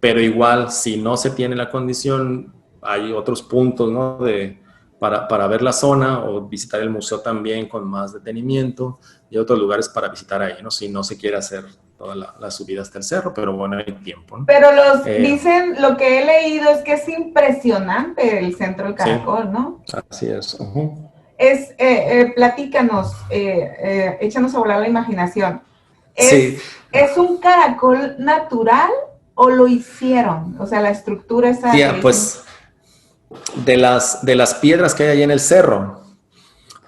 S3: Pero igual, si no se tiene la condición, hay otros puntos, ¿no? Para ver la zona o visitar el museo también con más detenimiento y otros lugares para visitar ahí, ¿no? Si no se quiere hacer toda la subida hasta el cerro, pero bueno, hay tiempo, ¿no?
S2: Pero dicen, lo que he leído es que es impresionante el centro del Caracol, sí, ¿no?
S3: Así es.
S2: Platícanos, échanos a volar la imaginación.
S3: Sí.
S2: ¿Es un caracol natural o lo hicieron? O sea, la estructura esa...
S3: Sí, pues... De las piedras que hay ahí en el cerro,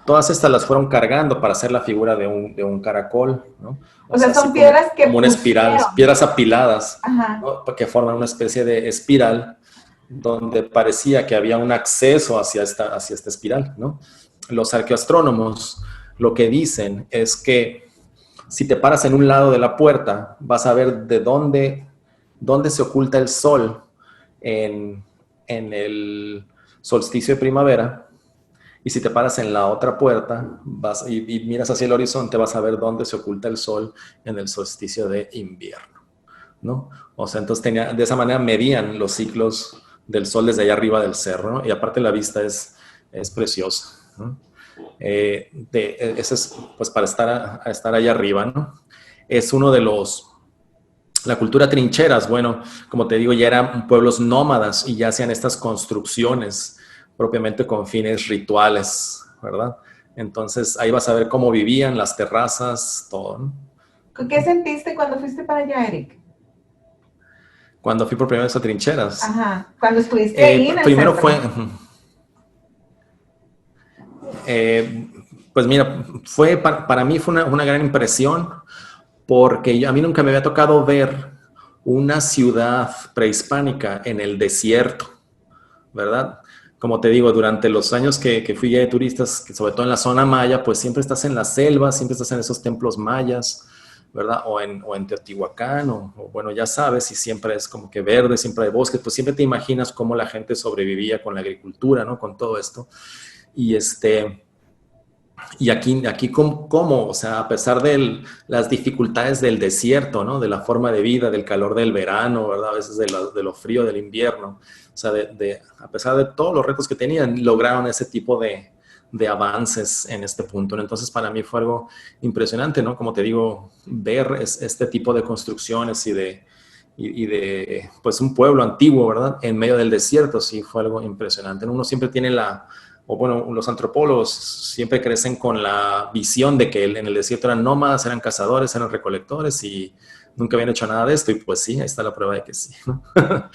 S3: todas estas las fueron cargando para hacer la figura de un caracol, ¿no?
S2: O sea, son piedras
S3: como una espiral, piedras apiladas,
S2: ¿no?
S3: Que forman una especie de espiral donde parecía que había un acceso hacia esta espiral, ¿no? Los arqueoastrónomos lo que dicen es que si te paras en un lado de la puerta, vas a ver de dónde se oculta el sol en el solsticio de primavera. Y si te paras en la otra puerta y miras hacia el horizonte, vas a ver dónde se oculta el sol en el solsticio de invierno, ¿no? O sea, entonces de esa manera medían los ciclos del sol desde allá arriba del cerro, ¿no? Y aparte la vista es preciosa, ¿no? Eso es pues para estar allá arriba, ¿no? Es uno de la cultura trincheras, bueno, como te digo, ya eran pueblos nómadas y ya hacían estas construcciones propiamente con fines rituales, ¿verdad? Entonces ahí vas a ver cómo vivían, las terrazas, todo, ¿no?
S2: ¿Qué sentiste cuando fuiste para allá, Eric?
S3: Cuando fui por primera vez a trincheras.
S2: Ajá, cuando estuviste ahí en el
S3: primero
S2: centro.
S3: Pues mira, para mí fue una gran impresión porque a mí nunca me había tocado ver una ciudad prehispánica en el desierto, ¿verdad? Como te digo, durante los años que fui guía de turistas, que sobre todo en la zona maya, pues siempre estás en la selva, siempre estás en esos templos mayas, ¿verdad? O en Teotihuacán, o bueno, ya sabes, y siempre es como que verde, siempre hay bosques, pues siempre te imaginas cómo la gente sobrevivía con la agricultura, ¿no? Con todo esto. Y aquí ¿cómo? O sea, a pesar de las dificultades del desierto, ¿no? De la forma de vida, del calor del verano, ¿verdad? A veces de lo frío del invierno. O sea, a pesar de todos los retos que tenían, lograron ese tipo de avances en este punto, ¿no? Entonces, para mí fue algo impresionante, ¿no? Como te digo, ver este tipo de construcciones y de pues, un pueblo antiguo, ¿verdad? En medio del desierto, sí, fue algo impresionante. Uno siempre tiene los antropólogos siempre crecen con la visión de que en el desierto eran nómadas, eran cazadores, eran recolectores y nunca habían hecho nada de esto. Y pues sí, ahí está la prueba de que sí, ¿no?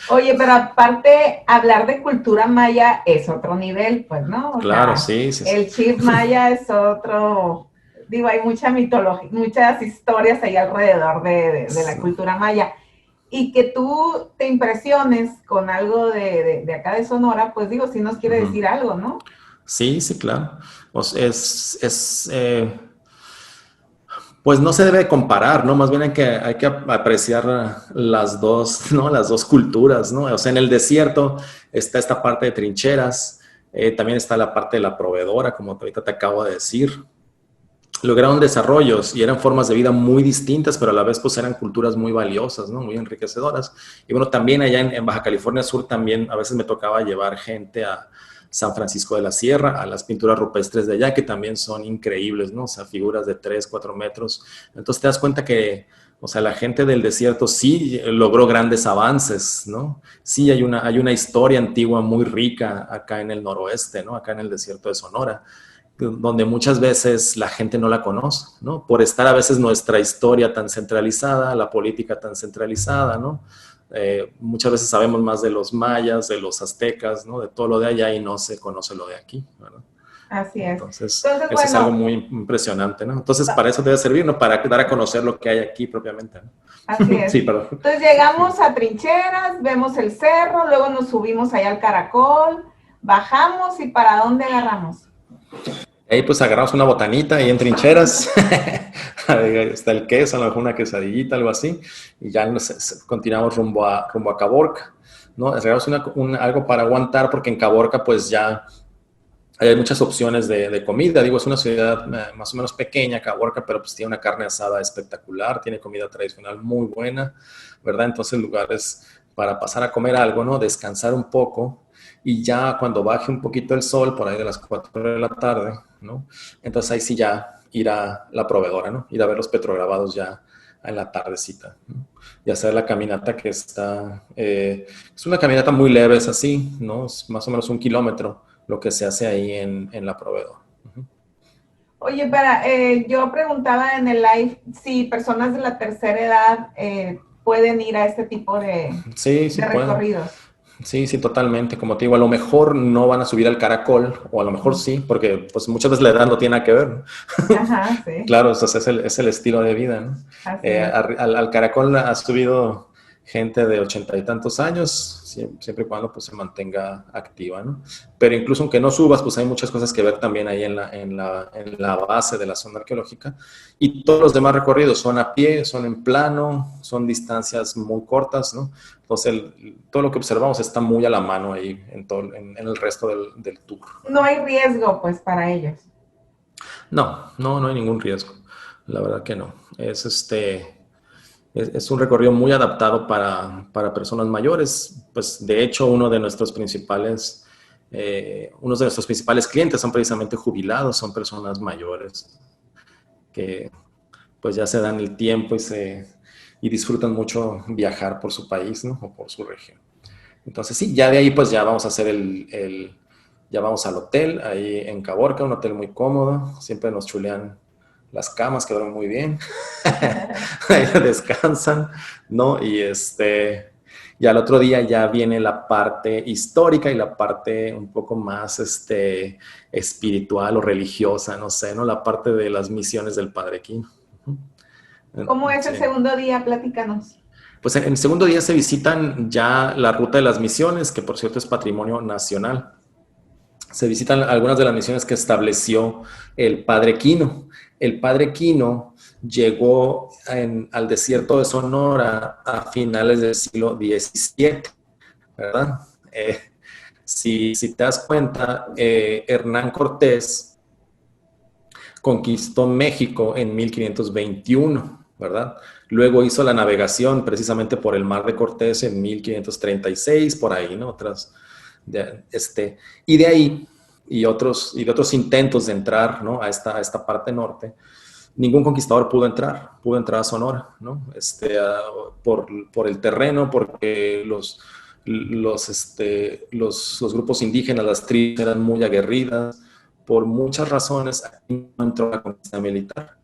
S2: Oye, pero aparte, hablar de cultura maya es otro nivel, pues, ¿no? O
S3: claro,
S2: sea,
S3: sí.
S2: El chip maya es otro, digo, hay mucha mitología, muchas historias ahí alrededor de la cultura maya. Y que tú te impresiones con algo de acá de Sonora, pues digo, sí nos quiere decir algo, ¿no?
S3: Sí, claro. Pues pues no se debe comparar, ¿no? Más bien hay que apreciar las dos, ¿no? Las dos culturas, ¿no? O sea, en el desierto está esta parte de trincheras, también está la parte de la proveedora, como ahorita te acabo de decir. Lograron desarrollos y eran formas de vida muy distintas, pero a la vez pues eran culturas muy valiosas, ¿no? Muy enriquecedoras. Y bueno, también allá en Baja California Sur también a veces me tocaba llevar gente a San Francisco de la Sierra, a las pinturas rupestres de allá, que también son increíbles, ¿no? O sea, figuras de 3, 4 metros. Entonces te das cuenta que, o sea, la gente del desierto sí logró grandes avances, ¿no? Sí hay una historia antigua muy rica acá en el noroeste, ¿no? Acá en el desierto de Sonora, donde muchas veces la gente no la conoce, ¿no? Por estar a veces nuestra historia tan centralizada, la política tan centralizada, ¿no? Muchas veces sabemos más de los mayas, de los aztecas, ¿no? De todo lo de allá y no se conoce lo de aquí, ¿verdad?
S2: Así es.
S3: Entonces eso bueno, es algo muy impresionante, ¿no? Entonces, para eso debe servir, ¿no? Para dar a conocer lo que hay aquí propiamente, ¿no?
S2: Así es.
S3: Sí, perdón.
S2: Entonces llegamos a Trincheras, vemos el cerro, luego nos subimos allá al Caracol, bajamos y ¿para dónde agarramos?
S3: Ahí pues agarramos una botanita ahí en Trincheras, ahí está el queso, a lo mejor una quesadillita, algo así, y ya continuamos rumbo a Caborca, ¿no? Agarramos algo para aguantar porque en Caborca pues ya hay muchas opciones de comida. Digo, es una ciudad más o menos pequeña, Caborca, pero pues tiene una carne asada espectacular, tiene comida tradicional muy buena, ¿verdad? Entonces lugares para pasar a comer algo, ¿no? Descansar un poco. Y ya cuando baje un poquito el sol, por ahí de las 4 de la tarde, ¿no? Entonces ahí sí ya ir a la proveedora, ¿no? Ir a ver los petrograbados ya en la tardecita, ¿no? Y hacer la caminata que está... es una caminata muy leve, es así, ¿no? Es más o menos 1 kilómetro lo que se hace ahí en la proveedora.
S2: Oye, yo preguntaba en el live si personas de la tercera edad pueden ir a este tipo de recorridos.
S3: Pueden. Sí, totalmente. Como te digo, a lo mejor no van a subir al Caracol, o a lo mejor sí, porque pues muchas veces la edad no tiene nada que ver, ¿no?
S2: Ajá, sí.
S3: Claro, o sea, es el estilo de vida, ¿no? Al Caracol ha subido gente de 80 y tantos años, siempre y cuando pues se mantenga activa, ¿no? Pero incluso aunque no subas, pues hay muchas cosas que ver también ahí en la base de la zona arqueológica, y todos los demás recorridos son a pie, son en plano, son distancias muy cortas, ¿no? Entonces todo lo que observamos está muy a la mano ahí en el resto del tour.
S2: No hay riesgo pues para ellos.
S3: No hay ningún riesgo, la verdad que no. Es un recorrido muy adaptado para personas mayores. Pues de hecho, uno de nuestros principales clientes son precisamente jubilados, son personas mayores que pues ya se dan el tiempo y disfrutan mucho viajar por su país, ¿no? O por su región. Entonces sí, ya de ahí pues ya vamos a hacer ya vamos al hotel ahí en Caborca, un hotel muy cómodo, siempre nos chulean las camas, que duermen muy bien, ahí descansan, ¿no? Y al otro día ya viene la parte histórica y la parte un poco más espiritual o religiosa, no sé, ¿no? La parte de las misiones del Padre Quino.
S2: ¿Cómo es el segundo día? Platícanos.
S3: Pues en el segundo día se visitan ya la ruta de las misiones, que por cierto es patrimonio nacional. Se visitan algunas de las misiones que estableció el Padre Quino. El Padre Quino llegó al desierto de Sonora a finales del siglo XVII, ¿verdad? Si te das cuenta, Hernán Cortés conquistó México en 1521, ¿verdad? Luego hizo la navegación precisamente por el Mar de Cortés en 1536, por ahí, ¿no? Y de ahí, y de otros intentos de entrar, ¿no? a esta parte norte, ningún conquistador pudo entrar a Sonora, ¿no? Por el terreno, porque los grupos indígenas, las tribus eran muy aguerridas, por muchas razones aquí no entró la conquista militar.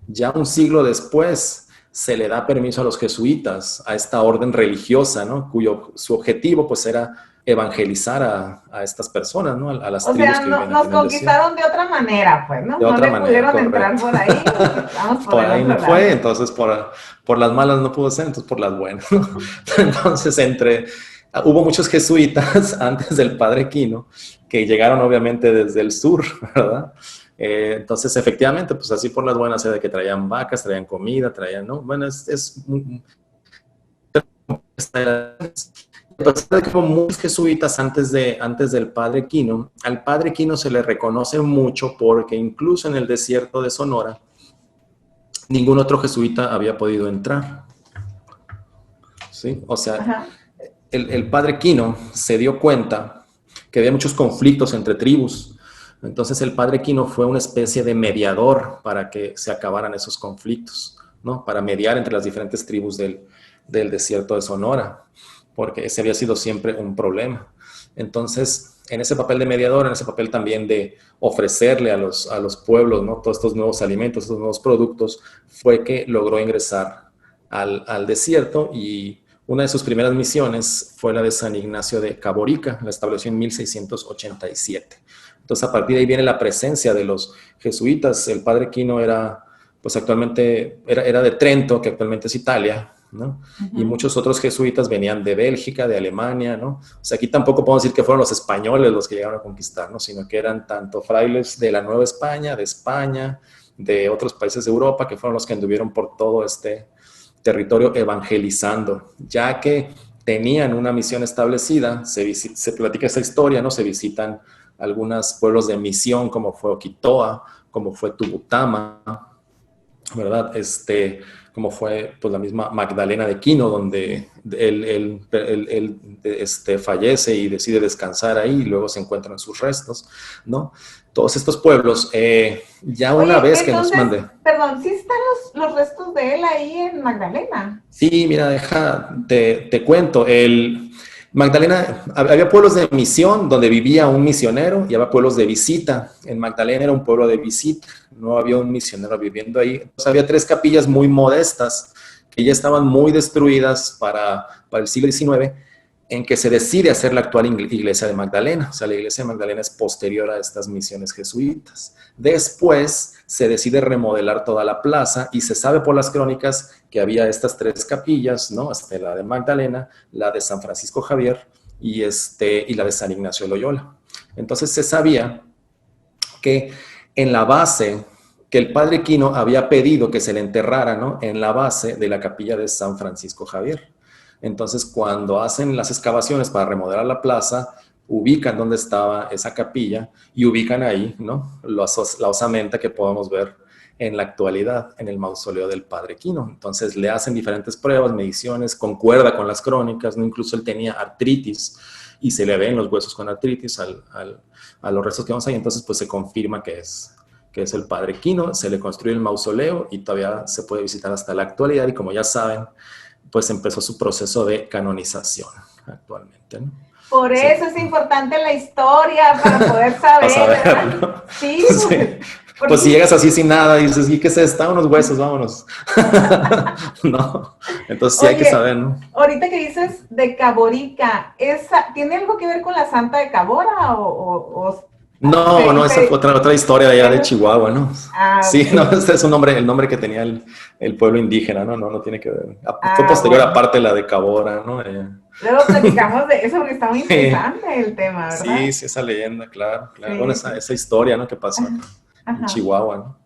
S3: Ya un siglo después se le da permiso a los jesuitas, a esta orden religiosa, ¿no? Su objetivo pues era evangelizar a estas personas, ¿no? A las tribus que viven
S2: nos conquistaron de otra manera, pues, ¿no?
S3: De otra manera,
S2: pudieron
S3: correcto.
S2: Entrar por ahí, vamos
S3: por ahí no fue, entonces por las malas no pudo ser, entonces por las buenas. Entonces hubo muchos jesuitas antes del Padre Quino que llegaron obviamente desde el sur, ¿verdad? Entonces efectivamente, pues así por las buenas era de que traían vacas, traían comida, ¿no? Bueno, a pesar de que hubo muchos jesuitas antes del Padre Quino, al Padre Quino se le reconoce mucho porque incluso en el desierto de Sonora, ningún otro jesuita había podido entrar. ¿Sí? O sea, el Padre Quino se dio cuenta que había muchos conflictos entre tribus. Entonces el Padre Quino fue una especie de mediador para que se acabaran esos conflictos, ¿no? Para mediar entre las diferentes tribus del desierto de Sonora, porque ese había sido siempre un problema. Entonces, en ese papel de mediador, en ese papel también de ofrecerle a los pueblos, ¿no? Todos estos nuevos alimentos, estos nuevos productos, fue que logró ingresar al desierto, y una de sus primeras misiones fue la de San Ignacio de Caborica, la estableció en 1687. Entonces, a partir de ahí viene la presencia de los jesuitas. El Padre Quino era de Trento, que actualmente es Italia, ¿no? Y muchos otros jesuitas venían de Bélgica, de Alemania, ¿no? O sea, aquí tampoco podemos decir que fueron los españoles los que llegaron a conquistar, ¿no? Sino que eran tanto frailes de la Nueva España, de otros países de Europa, que fueron los que anduvieron por todo este territorio evangelizando. Ya que tenían una misión establecida, se platica esta historia, ¿no? Se visitan algunos pueblos de misión, como fue Oquitoa, como fue Tubutama, ¿verdad? Como fue pues la misma Magdalena de Quino, donde él fallece y decide descansar ahí, y luego se encuentran sus restos, ¿no? Todos estos pueblos, ya una vez que nos mande.
S2: Perdón, ¿sí están los restos de él ahí en Magdalena?
S3: Sí, mira, te cuento. Magdalena, había pueblos de misión donde vivía un misionero, y había pueblos de visita. En Magdalena era un pueblo de visita, no había un misionero viviendo ahí. Entonces había 3 capillas muy modestas que ya estaban muy destruidas para el siglo XIX, en que se decide hacer la actual iglesia de Magdalena. O sea, la iglesia de Magdalena es posterior a estas misiones jesuitas. Después se decide remodelar toda la plaza y se sabe por las crónicas que había estas 3 capillas, ¿no? La de Magdalena, la de San Francisco Javier y la de San Ignacio de Loyola. Entonces se sabía que en la base, que el padre Quino había pedido que se le enterrara, ¿no? En la base de la capilla de San Francisco Javier. Entonces, cuando hacen las excavaciones para remodelar la plaza, ubican dónde estaba esa capilla y ubican ahí, ¿no? La osamenta que podemos ver en la actualidad en el mausoleo del padre Quino. Entonces, le hacen diferentes pruebas, mediciones, concuerda con las crónicas, ¿no? Incluso él tenía artritis y se le ven los huesos con artritis a los restos que vemos ahí. Entonces, pues se confirma que es el padre Quino. Se le construye el mausoleo y todavía se puede visitar hasta la actualidad. Y como ya saben, pues empezó su proceso de canonización actualmente, ¿no?
S2: Por eso es importante la historia, para poder saber.
S3: Para saberlo.
S2: Sí.
S3: Pues si llegas así sin nada y dices, ¿y qué es esta? Unos huesos, vámonos. No, entonces sí. Oye, hay que saber, ¿no?
S2: Ahorita que dices de Caborica, ¿tiene algo que ver con la Santa de Cabora o
S3: No, esa fue otra historia de allá de Chihuahua, ¿no? Sí,
S2: okay.
S3: No, ese es el nombre que tenía el pueblo indígena, ¿no? Tiene que ver. Fue posterior, bueno. Aparte la de Cabora, ¿no?
S2: Luego platicamos de eso porque está muy interesante el tema, ¿verdad?
S3: Sí, esa leyenda, claro.
S2: Sí.
S3: Bueno, esa historia, ¿no? Que pasó en Chihuahua, ¿no?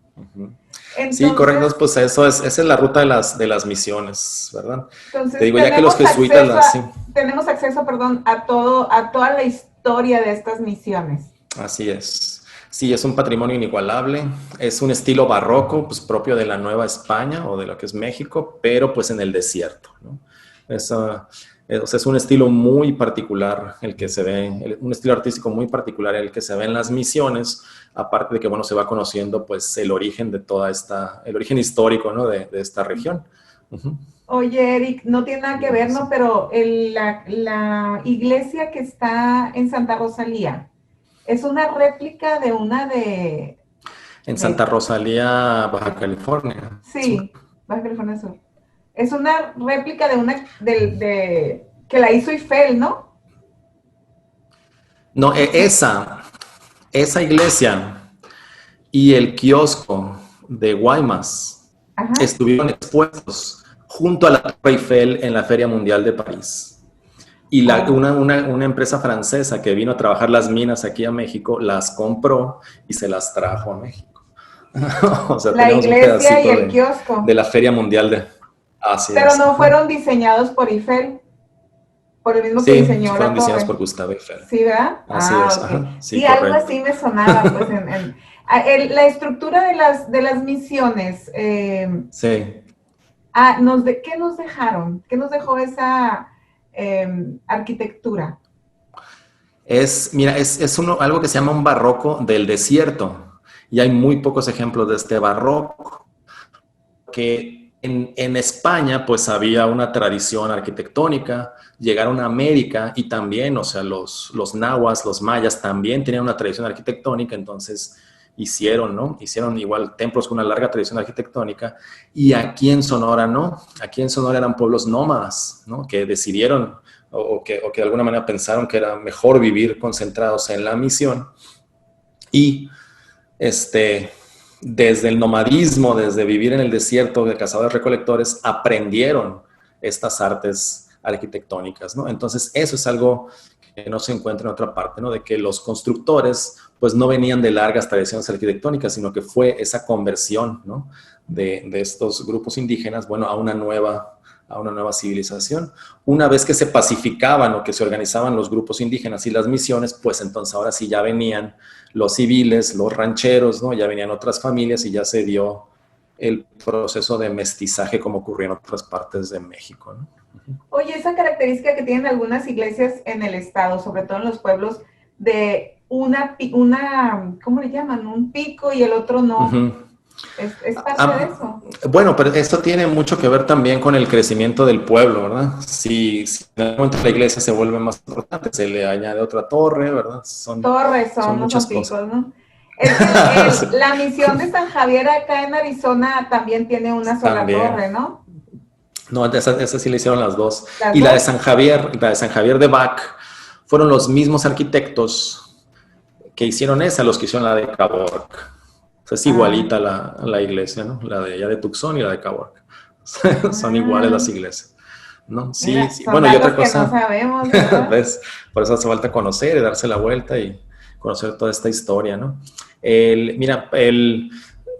S2: Entonces,
S3: sí, correcto, pues esa es la ruta de las misiones, ¿verdad?
S2: Entonces,
S3: te digo, ya que los jesuitas...
S2: Tenemos acceso, a toda la historia de estas misiones.
S3: Así es. Sí, es un patrimonio inigualable, es un estilo barroco, pues propio de la Nueva España o de lo que es México, pero pues en el desierto, ¿no? Es un estilo muy particular el que se ve, un estilo artístico muy particular el que se ve en las misiones, aparte de que, bueno, se va conociendo pues el origen de el origen histórico, ¿no? de esta región.
S2: Oye, Eric, no tiene nada que ver, ¿no? Pero la iglesia que está en Santa Rosalía, ¿es una réplica de una de...?
S3: En Santa Rosalía, Baja California.
S2: Sí, Baja California Sur. Es una réplica de una que la hizo Eiffel, ¿no?
S3: No, esa iglesia y el kiosco de Guaymas estuvieron expuestos junto a la Torre Eiffel en la Feria Mundial de París. Y una empresa francesa que vino a trabajar las minas aquí a México las compró y se las trajo a México. O sea,
S2: la iglesia y el kiosco.
S3: De la Feria Mundial de... Así
S2: Pero
S3: es.
S2: no fueron diseñados por Eiffel, por el mismo que diseñó la torre.
S3: fueron diseñados por Gustave Eiffel.
S2: Sí, ¿verdad?
S3: Así es.
S2: Okay.
S3: Sí,
S2: y algo así me sonaba, pues, la estructura de las misiones.
S3: Sí.
S2: ¿Qué nos dejaron? ¿Qué nos dejó esa arquitectura?
S3: Es algo que se llama un barroco del desierto. Y hay muy pocos ejemplos de este barroco. Que en España, pues, había una tradición arquitectónica. Llegaron a América y también, o sea, los nahuas, los mayas también tenían una tradición arquitectónica, entonces hicieron igual templos con una larga tradición arquitectónica, y aquí en Sonora no. Aquí en Sonora eran pueblos nómadas, ¿no? Que decidieron o que de alguna manera pensaron que era mejor vivir concentrados en la misión, y desde el nomadismo, desde vivir en el desierto de cazadores-recolectores, aprendieron estas artes arquitectónicas, ¿no? Entonces, eso es algo que no se encuentra en otra parte, ¿no? De que los constructores, pues, no venían de largas tradiciones arquitectónicas, sino que fue esa conversión, ¿no? De estos grupos indígenas, bueno, a una nueva civilización. Una vez que se pacificaban o que se organizaban los grupos indígenas y las misiones, pues entonces ahora sí ya venían los civiles, los rancheros, ¿no? Ya venían otras familias y ya se dio el proceso de mestizaje como ocurrió en otras partes de México, ¿no?
S2: Oye, esa característica que tienen algunas iglesias en el estado, sobre todo en los pueblos, de una ¿cómo le llaman? Un pico y el otro no. ¿Es parte de eso?
S3: Bueno, pero esto tiene mucho que ver también con el crecimiento del pueblo, ¿verdad? Si en algún momento la iglesia se vuelve más importante, se le añade otra torre, ¿verdad? Son muchas
S2: picos,
S3: cosas,
S2: ¿no? La misión de San Javier acá en Arizona también tiene una sola torre, ¿no?
S3: No, esa sí le hicieron las dos.
S2: ¿Las
S3: Y
S2: dos?
S3: la de San Javier de Bach, fueron los mismos arquitectos que hicieron esa, los que hicieron la de Caborca. O sea, es igualita la iglesia, ¿no? La de allá de Tucson y la de Caborca. Son iguales las iglesias, ¿no? Sí,
S2: Mira,
S3: sí.
S2: son
S3: Bueno, y
S2: datos
S3: otra
S2: que no
S3: cosa,
S2: sabemos, ¿verdad?
S3: ¿ves? Por eso hace falta conocer y darse la vuelta y conocer toda esta historia, ¿no? Mira,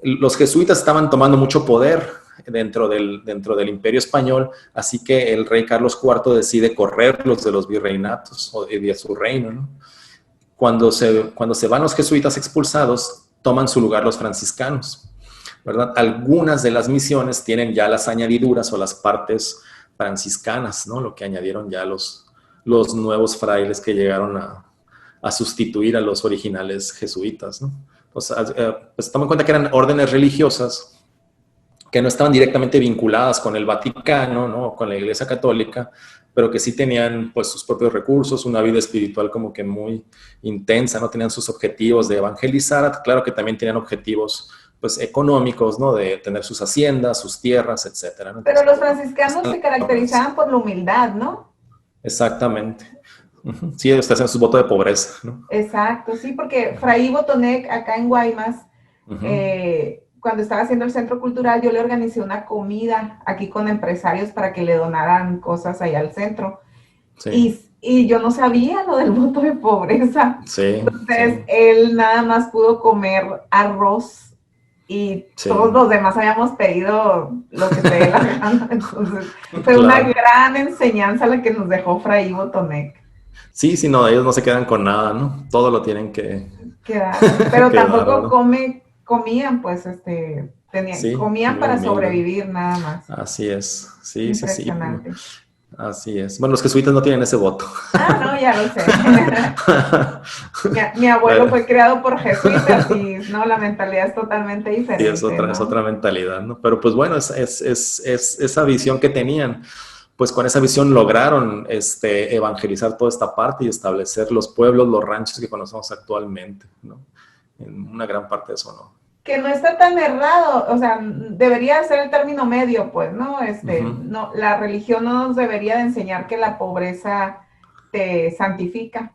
S3: los jesuitas estaban tomando mucho poder dentro del Imperio Español, así que el rey Carlos IV decide correrlos de los virreinatos o de su reino, ¿no? Cuando se van los jesuitas expulsados, toman su lugar los franciscanos, ¿verdad? Algunas de las misiones tienen ya las añadiduras o las partes franciscanas, ¿no? Lo que añadieron ya los nuevos frailes que llegaron a sustituir a los originales jesuitas, ¿no? Pues toma en cuenta que eran órdenes religiosas que no estaban directamente vinculadas con el Vaticano, ¿no? Con la Iglesia Católica, pero que sí tenían pues sus propios recursos, una vida espiritual como que muy intensa, ¿no? Tenían sus objetivos de evangelizar, claro que también tenían objetivos pues económicos, ¿no? De tener sus haciendas, sus tierras, etcétera, ¿no?
S2: Pero
S3: Entonces,
S2: los franciscanos se caracterizaban por la humildad, ¿no?
S3: exactamente. Sí, ellos hacen su voto de pobreza, ¿no?
S2: Exacto, sí, porque Fray Botonec, acá en Guaymas,
S3: Uh-huh.
S2: cuando estaba haciendo el centro cultural, yo le organicé una comida aquí con empresarios para que le donaran cosas allá al centro.
S3: Sí,
S2: Y yo no sabía lo del voto de pobreza.
S3: sí,
S2: Entonces,
S3: sí,
S2: él nada más pudo comer arroz y
S3: sí,
S2: todos los demás habíamos pedido lo que se dé la gana. Entonces, fue una
S3: claro.
S2: gran enseñanza la que nos dejó Fray Botonec.
S3: Sí, sí, no, ellos no se quedan con nada, ¿no? Todo lo tienen que,
S2: Pero
S3: que dar,
S2: tampoco
S3: ¿verdad?
S2: comían, pues,
S3: Sí,
S2: comían
S3: muy
S2: para
S3: humilde.
S2: sobrevivir nada más.
S3: Así es, sí, sí, sí.
S2: Impresionante.
S3: Así es. Bueno, los jesuitas no tienen ese voto.
S2: Ah, no, ya lo sé. Mi abuelo fue criado por jesuitas y no, la mentalidad es totalmente
S3: Sí,
S2: diferente,
S3: es
S2: ¿no?
S3: otra mentalidad, ¿no? Pero pues bueno, es esa visión que tenían. Pues con esa visión lograron evangelizar toda esta parte y establecer los pueblos, los ranchos que conocemos actualmente, ¿no? En una gran parte de eso, ¿no?
S2: Que no está tan errado, o sea, debería ser el término medio, pues, ¿no?
S3: Uh-huh.
S2: No, la religión no nos debería de enseñar que la pobreza te santifica,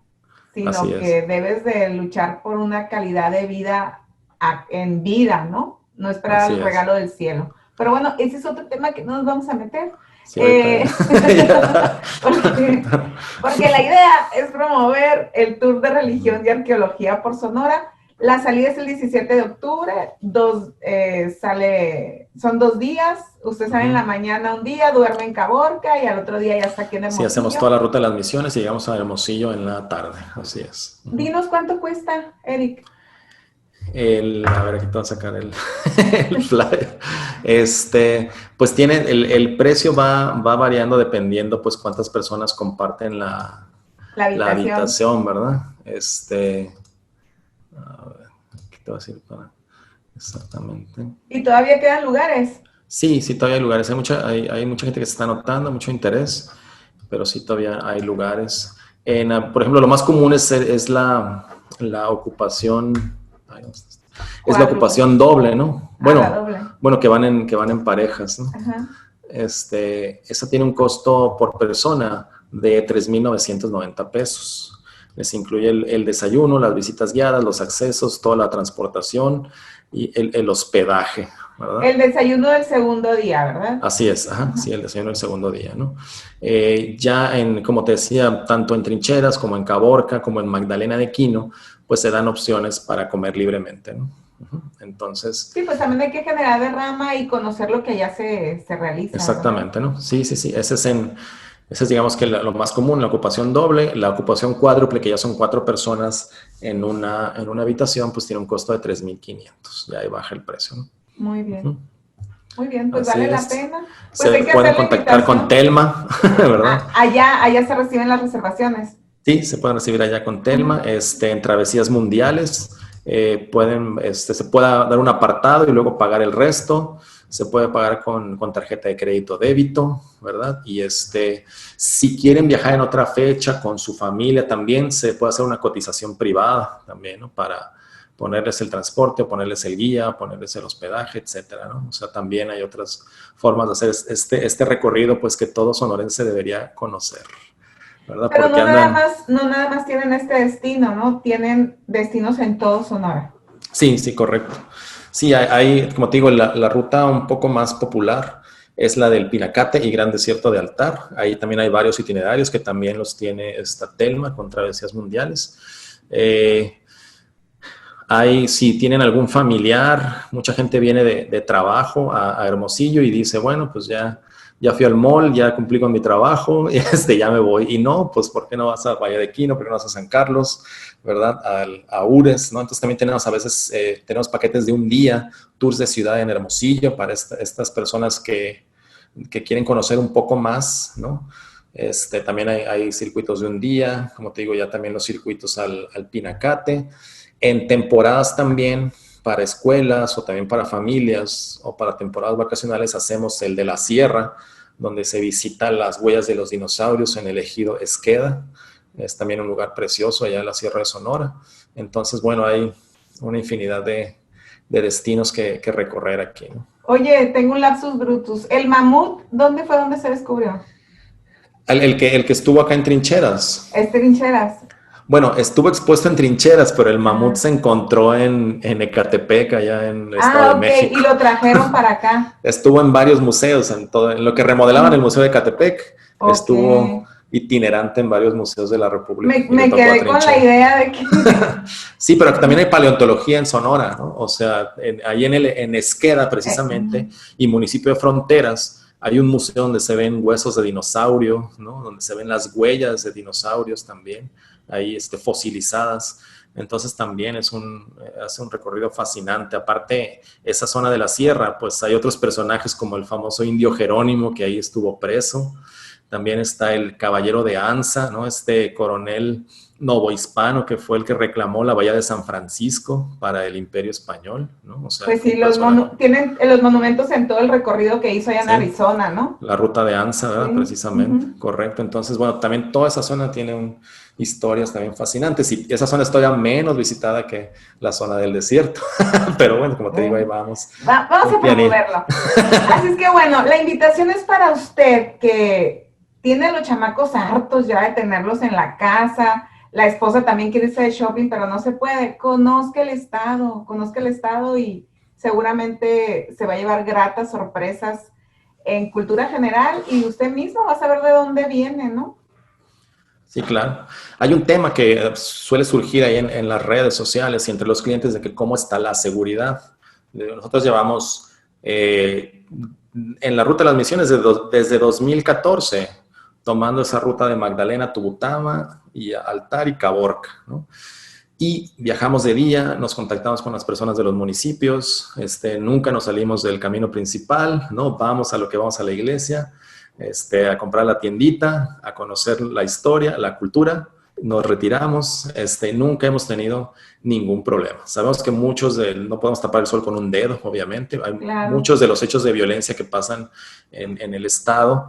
S3: Así
S2: sino
S3: es.
S2: que debes de luchar por una calidad de vida en vida, ¿no? No esperar
S3: Así
S2: el
S3: es.
S2: regalo del cielo. Pero bueno, ese es otro tema que no nos vamos a meter.
S3: Sí, ahorita.
S2: Porque la idea es promover el tour de religión y arqueología por Sonora. La salida es el 17 de octubre, son 2 días, usted sale en la mañana un día, duerme en Caborca y al otro día ya está aquí en
S3: Sí, hacemos
S2: Hermosillo.
S3: toda la ruta de las misiones y llegamos a Hermosillo en la tarde, así es.
S2: Dinos cuánto cuesta, Eric.
S3: A ver, aquí te voy a sacar el flyer. Pues tiene, el precio va variando dependiendo pues cuántas personas comparten
S2: La
S3: la
S2: habitación.
S3: habitación, ¿verdad? A ver, ¿qué te voy a decir para exactamente?
S2: Y todavía quedan lugares.
S3: Sí, sí, todavía hay lugares. Hay mucha gente que se está anotando, mucho interés, pero sí todavía hay lugares. Por ejemplo, lo más común es la ocupación. Ay, ¿dónde está? Es la
S2: Cuádruple.
S3: ocupación doble, ¿no?
S2: Ah, la doble.
S3: Bueno, que van en parejas, ¿no?
S2: Ajá.
S3: Esa tiene un costo por persona de 3,990 pesos. Les incluye el desayuno, las visitas guiadas, los accesos, toda la transportación y el hospedaje, ¿verdad?
S2: El desayuno del segundo día, ¿verdad?
S3: Así es, ajá, sí, el desayuno el segundo día, ¿no? Ya como te decía, tanto en Trincheras como en Caborca, como en Magdalena de Quino, pues se dan opciones para comer libremente, ¿no? Entonces,
S2: Sí, pues también hay que generar derrama y conocer lo que allá se realiza,
S3: exactamente,
S2: ¿verdad?
S3: ¿no? Sí, sí, sí, ese es digamos que lo más común, la ocupación doble, la ocupación cuádruple, que ya son 4 personas en una habitación, pues tiene un costo de 3,500, ya ahí baja el precio, ¿no?
S2: Muy bien.
S3: Uh-huh.
S2: Muy bien, pues
S3: Así
S2: vale la
S3: es.
S2: pena. Pues
S3: Se
S2: hay que
S3: pueden
S2: hacer la
S3: contactar con
S2: invitación.
S3: Telma, ¿verdad?
S2: Allá se reciben las reservaciones.
S3: Sí, se pueden recibir allá con Telma, en Travesías Mundiales, se puede dar un apartado y luego pagar el resto, se puede pagar con tarjeta de crédito o débito, ¿verdad? Y si quieren viajar en otra fecha con su familia también, se puede hacer una cotización privada también, ¿no? Para ponerles el transporte, o ponerles el guía, ponerles el hospedaje, etcétera, ¿no? O sea, también hay otras formas de hacer este recorrido, pues que todo sonorense debería conocer, ¿verdad?
S2: Pero
S3: Porque
S2: no nada más tienen este destino, ¿no? Tienen destinos en todo Sonora.
S3: Sí, sí, correcto. Sí, hay, como te digo, la ruta un poco más popular es la del Pinacate y Gran Desierto de Altar. Ahí también hay varios itinerarios que también los tiene esta Telma con Travesías Mundiales. Si tienen algún familiar, mucha gente viene de trabajo a Hermosillo y dice, bueno, pues ya fui al mall, ya cumplí con mi trabajo, ya me voy. Y no, pues ¿por qué no vas a Valle de Quino? ¿Por qué no vas a San Carlos? ¿Verdad? A Ures, ¿no? Entonces también tenemos a veces, tenemos paquetes de un día, tours de ciudad en Hermosillo para estas personas que quieren conocer un poco más, ¿no? También hay circuitos de un día, como te digo, ya también los circuitos al Pinacate. En temporadas también para escuelas o también para familias o para temporadas vacacionales hacemos el de la sierra, donde se visitan las huellas de los dinosaurios en el ejido Esqueda. Es también un lugar precioso allá en la Sierra de Sonora. Entonces, bueno, hay una infinidad de destinos que recorrer aquí, ¿no?
S2: Oye, tengo un lapsus brutus. ¿El mamut dónde fue donde se descubrió?
S3: El que estuvo acá en Trincheras.
S2: Es Trincheras.
S3: Bueno, estuvo expuesto en Trincheras, pero el mamut se encontró en Ecatepec, allá en el Estado de México.
S2: Y lo trajeron para acá.
S3: Estuvo en varios museos, en lo que remodelaban el Museo de Ecatepec, estuvo itinerante en varios museos de la República.
S2: Me quedé con la idea de que...
S3: Sí, pero también hay paleontología en Sonora, ¿no? O sea, ahí en Esqueda, precisamente, y municipio de Fronteras, hay un museo donde se ven huesos de dinosaurio, ¿no? Donde se ven las huellas de dinosaurios también, ahí fosilizadas. Entonces también hace un recorrido fascinante. Aparte, esa zona de la sierra, pues hay otros personajes como el famoso indio Jerónimo, que ahí estuvo preso. También está el caballero de Anza, ¿no? Este coronel novohispano que fue el que reclamó la bahía de San Francisco para el Imperio Español, ¿no? O sea,
S2: pues sí, tienen los monumentos en todo el recorrido que hizo allá en Arizona, ¿no?
S3: La ruta de Anza, ¿verdad? Sí. Precisamente, correcto. Entonces, bueno, también toda esa zona tiene historias también fascinantes y esa zona es todavía menos visitada que la zona del desierto. Pero bueno, como te digo, ahí vamos.
S2: Vamos a promoverlo. Así es que bueno, la invitación es para usted que tiene a los chamacos hartos ya de tenerlos en la casa. La esposa también quiere irse de shopping, pero no se puede. Conozca el estado y seguramente se va a llevar gratas sorpresas en cultura general y usted mismo va a saber de dónde viene, ¿no?
S3: Sí, claro. Hay un tema que suele surgir ahí en las redes sociales y entre los clientes de que cómo está la seguridad. Nosotros llevamos en la ruta de las misiones desde 2014, tomando esa ruta de Magdalena, Tubutama y Altar y Caborca, ¿no? Y viajamos de día, nos contactamos con las personas de los municipios, nunca nos salimos del camino principal, ¿no? Vamos a lo que vamos a la iglesia, a comprar la tiendita, a conocer la historia, la cultura, nos retiramos, nunca hemos tenido ningún problema. Sabemos que no podemos tapar el sol con un dedo, obviamente, hay muchos de los hechos de violencia que pasan en el estado,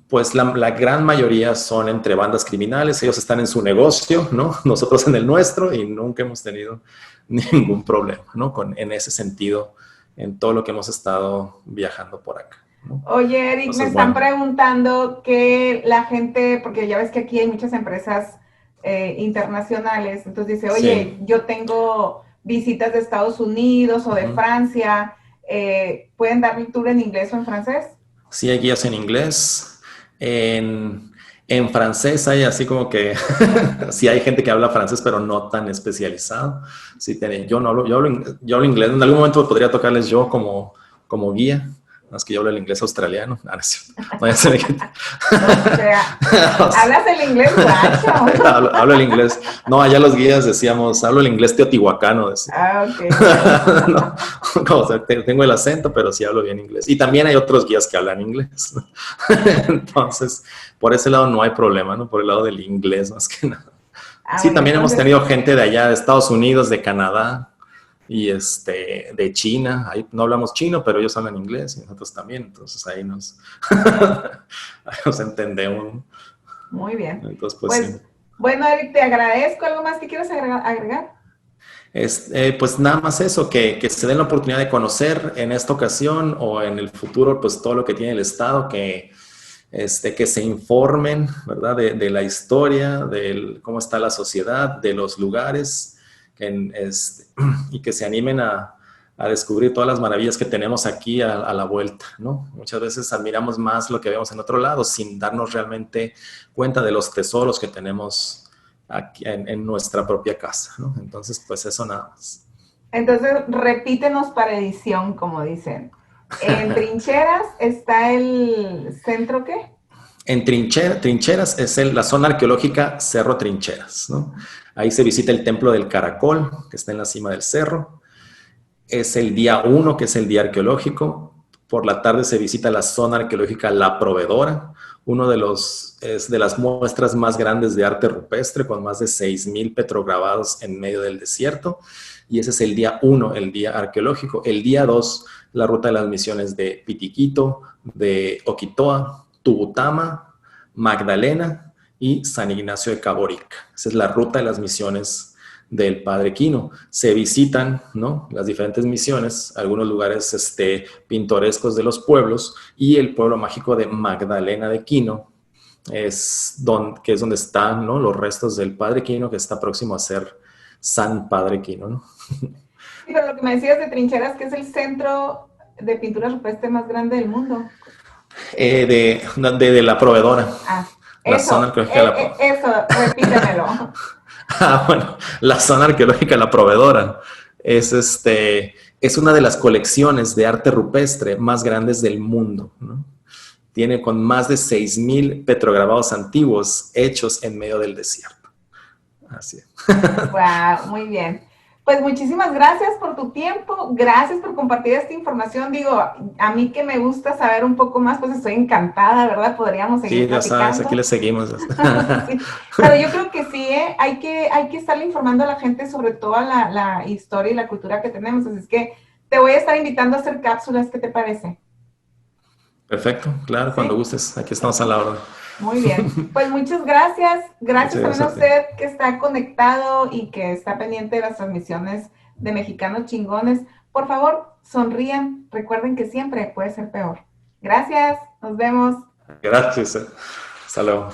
S3: pues la gran mayoría son entre bandas criminales, ellos están en su negocio, ¿no? Nosotros en el nuestro y nunca hemos tenido ningún problema, ¿no? En ese sentido, en todo lo que hemos estado viajando por acá, ¿no?
S2: Oye, Eric, entonces, me están preguntando que la gente, porque ya ves que aquí hay muchas empresas internacionales, entonces dice, oye, yo tengo visitas de Estados Unidos o de Francia, ¿pueden dar mi tour en inglés o en francés?
S3: Sí, hay guías en inglés. En francés hay así como que sí hay gente que habla francés, pero no tan especializado. Sí, yo hablo inglés. En algún momento podría tocarles yo como guía. Más que yo hablo el inglés australiano. No,
S2: ¿hablas el inglés gacho?
S3: hablo el inglés. No, allá los guías decíamos, hablo el inglés teotihuacano.
S2: Ok.
S3: No, o sea, tengo el acento, pero sí hablo bien inglés. Y también hay otros guías que hablan inglés. Entonces, por ese lado no hay problema, ¿no? Por el lado del inglés más que nada. Sí, bueno, también hemos tenido gente de allá, de Estados Unidos, de Canadá. Y de China, ahí no hablamos chino, pero ellos hablan inglés y nosotros también, entonces ahí nos entendemos.
S2: Muy bien.
S3: Entonces, pues sí.
S2: Bueno, Eric, te agradezco. ¿Algo más que quieras agregar?
S3: Pues nada más eso, que se den la oportunidad de conocer en esta ocasión o en el futuro, pues todo lo que tiene el Estado, que se informen, ¿verdad? De la historia, de cómo está la sociedad, de los lugares, y que se animen a descubrir todas las maravillas que tenemos aquí a la vuelta, ¿no? Muchas veces admiramos más lo que vemos en otro lado sin darnos realmente cuenta de los tesoros que tenemos aquí en nuestra propia casa, ¿no? Entonces, pues eso nada más.
S2: Entonces, repítenos para edición, como dicen. En Trincheras está el centro, ¿qué?
S3: En Trincheras es la zona arqueológica Cerro Trincheras, ¿no? Ahí se visita el Templo del Caracol, que está en la cima del cerro. Es el día 1, que es el día arqueológico. Por la tarde se visita la zona arqueológica La Proveedora, uno de las muestras más grandes de arte rupestre, con más de 6,000 petrograbados en medio del desierto. Y ese es el día 1, el día arqueológico. El día 2, la ruta de las misiones de Pitiquito, de Oquitoa, Tubutama, Magdalena y San Ignacio de Caborica. Esa es la ruta de las misiones del Padre Quino. Se visitan, ¿no?, las diferentes misiones, algunos lugares pintorescos de los pueblos, y el pueblo mágico de Magdalena de Quino, que es donde están, ¿no?, los restos del Padre Quino, que está próximo a ser San Padre Quino, ¿no?
S2: Pero lo que me decías de Trincheras, que es el centro de pintura rupestre más grande del mundo.
S3: De La Proveedora. La zona arqueológica de La Proveedora.
S2: Eso, repítemelo.
S3: Bueno, la zona arqueológica La Proveedora es una de las colecciones de arte rupestre más grandes del mundo, ¿no? Tiene con más de 6,000 petrograbados antiguos hechos en medio del desierto. Así es.
S2: Wow, muy bien. Pues muchísimas gracias por tu tiempo, gracias por compartir esta información. Digo, a mí que me gusta saber un poco más, pues estoy encantada, ¿verdad? Podríamos seguir platicando.
S3: Sí, ya sabes, aquí le seguimos.
S2: Sí. Pero yo creo que sí, hay que estarle informando a la gente sobre toda la historia y la cultura que tenemos. Así es que te voy a estar invitando a hacer cápsulas, ¿qué te parece?
S3: Perfecto, claro, ¿sí? Cuando gustes, aquí estamos a la orden.
S2: Muy bien, pues muchas gracias. Gracias también a usted que está conectado y que está pendiente de las transmisiones de Mexicanos Chingones. Por favor, sonrían. Recuerden que siempre puede ser peor. Gracias, nos vemos.
S3: Gracias. Hasta luego.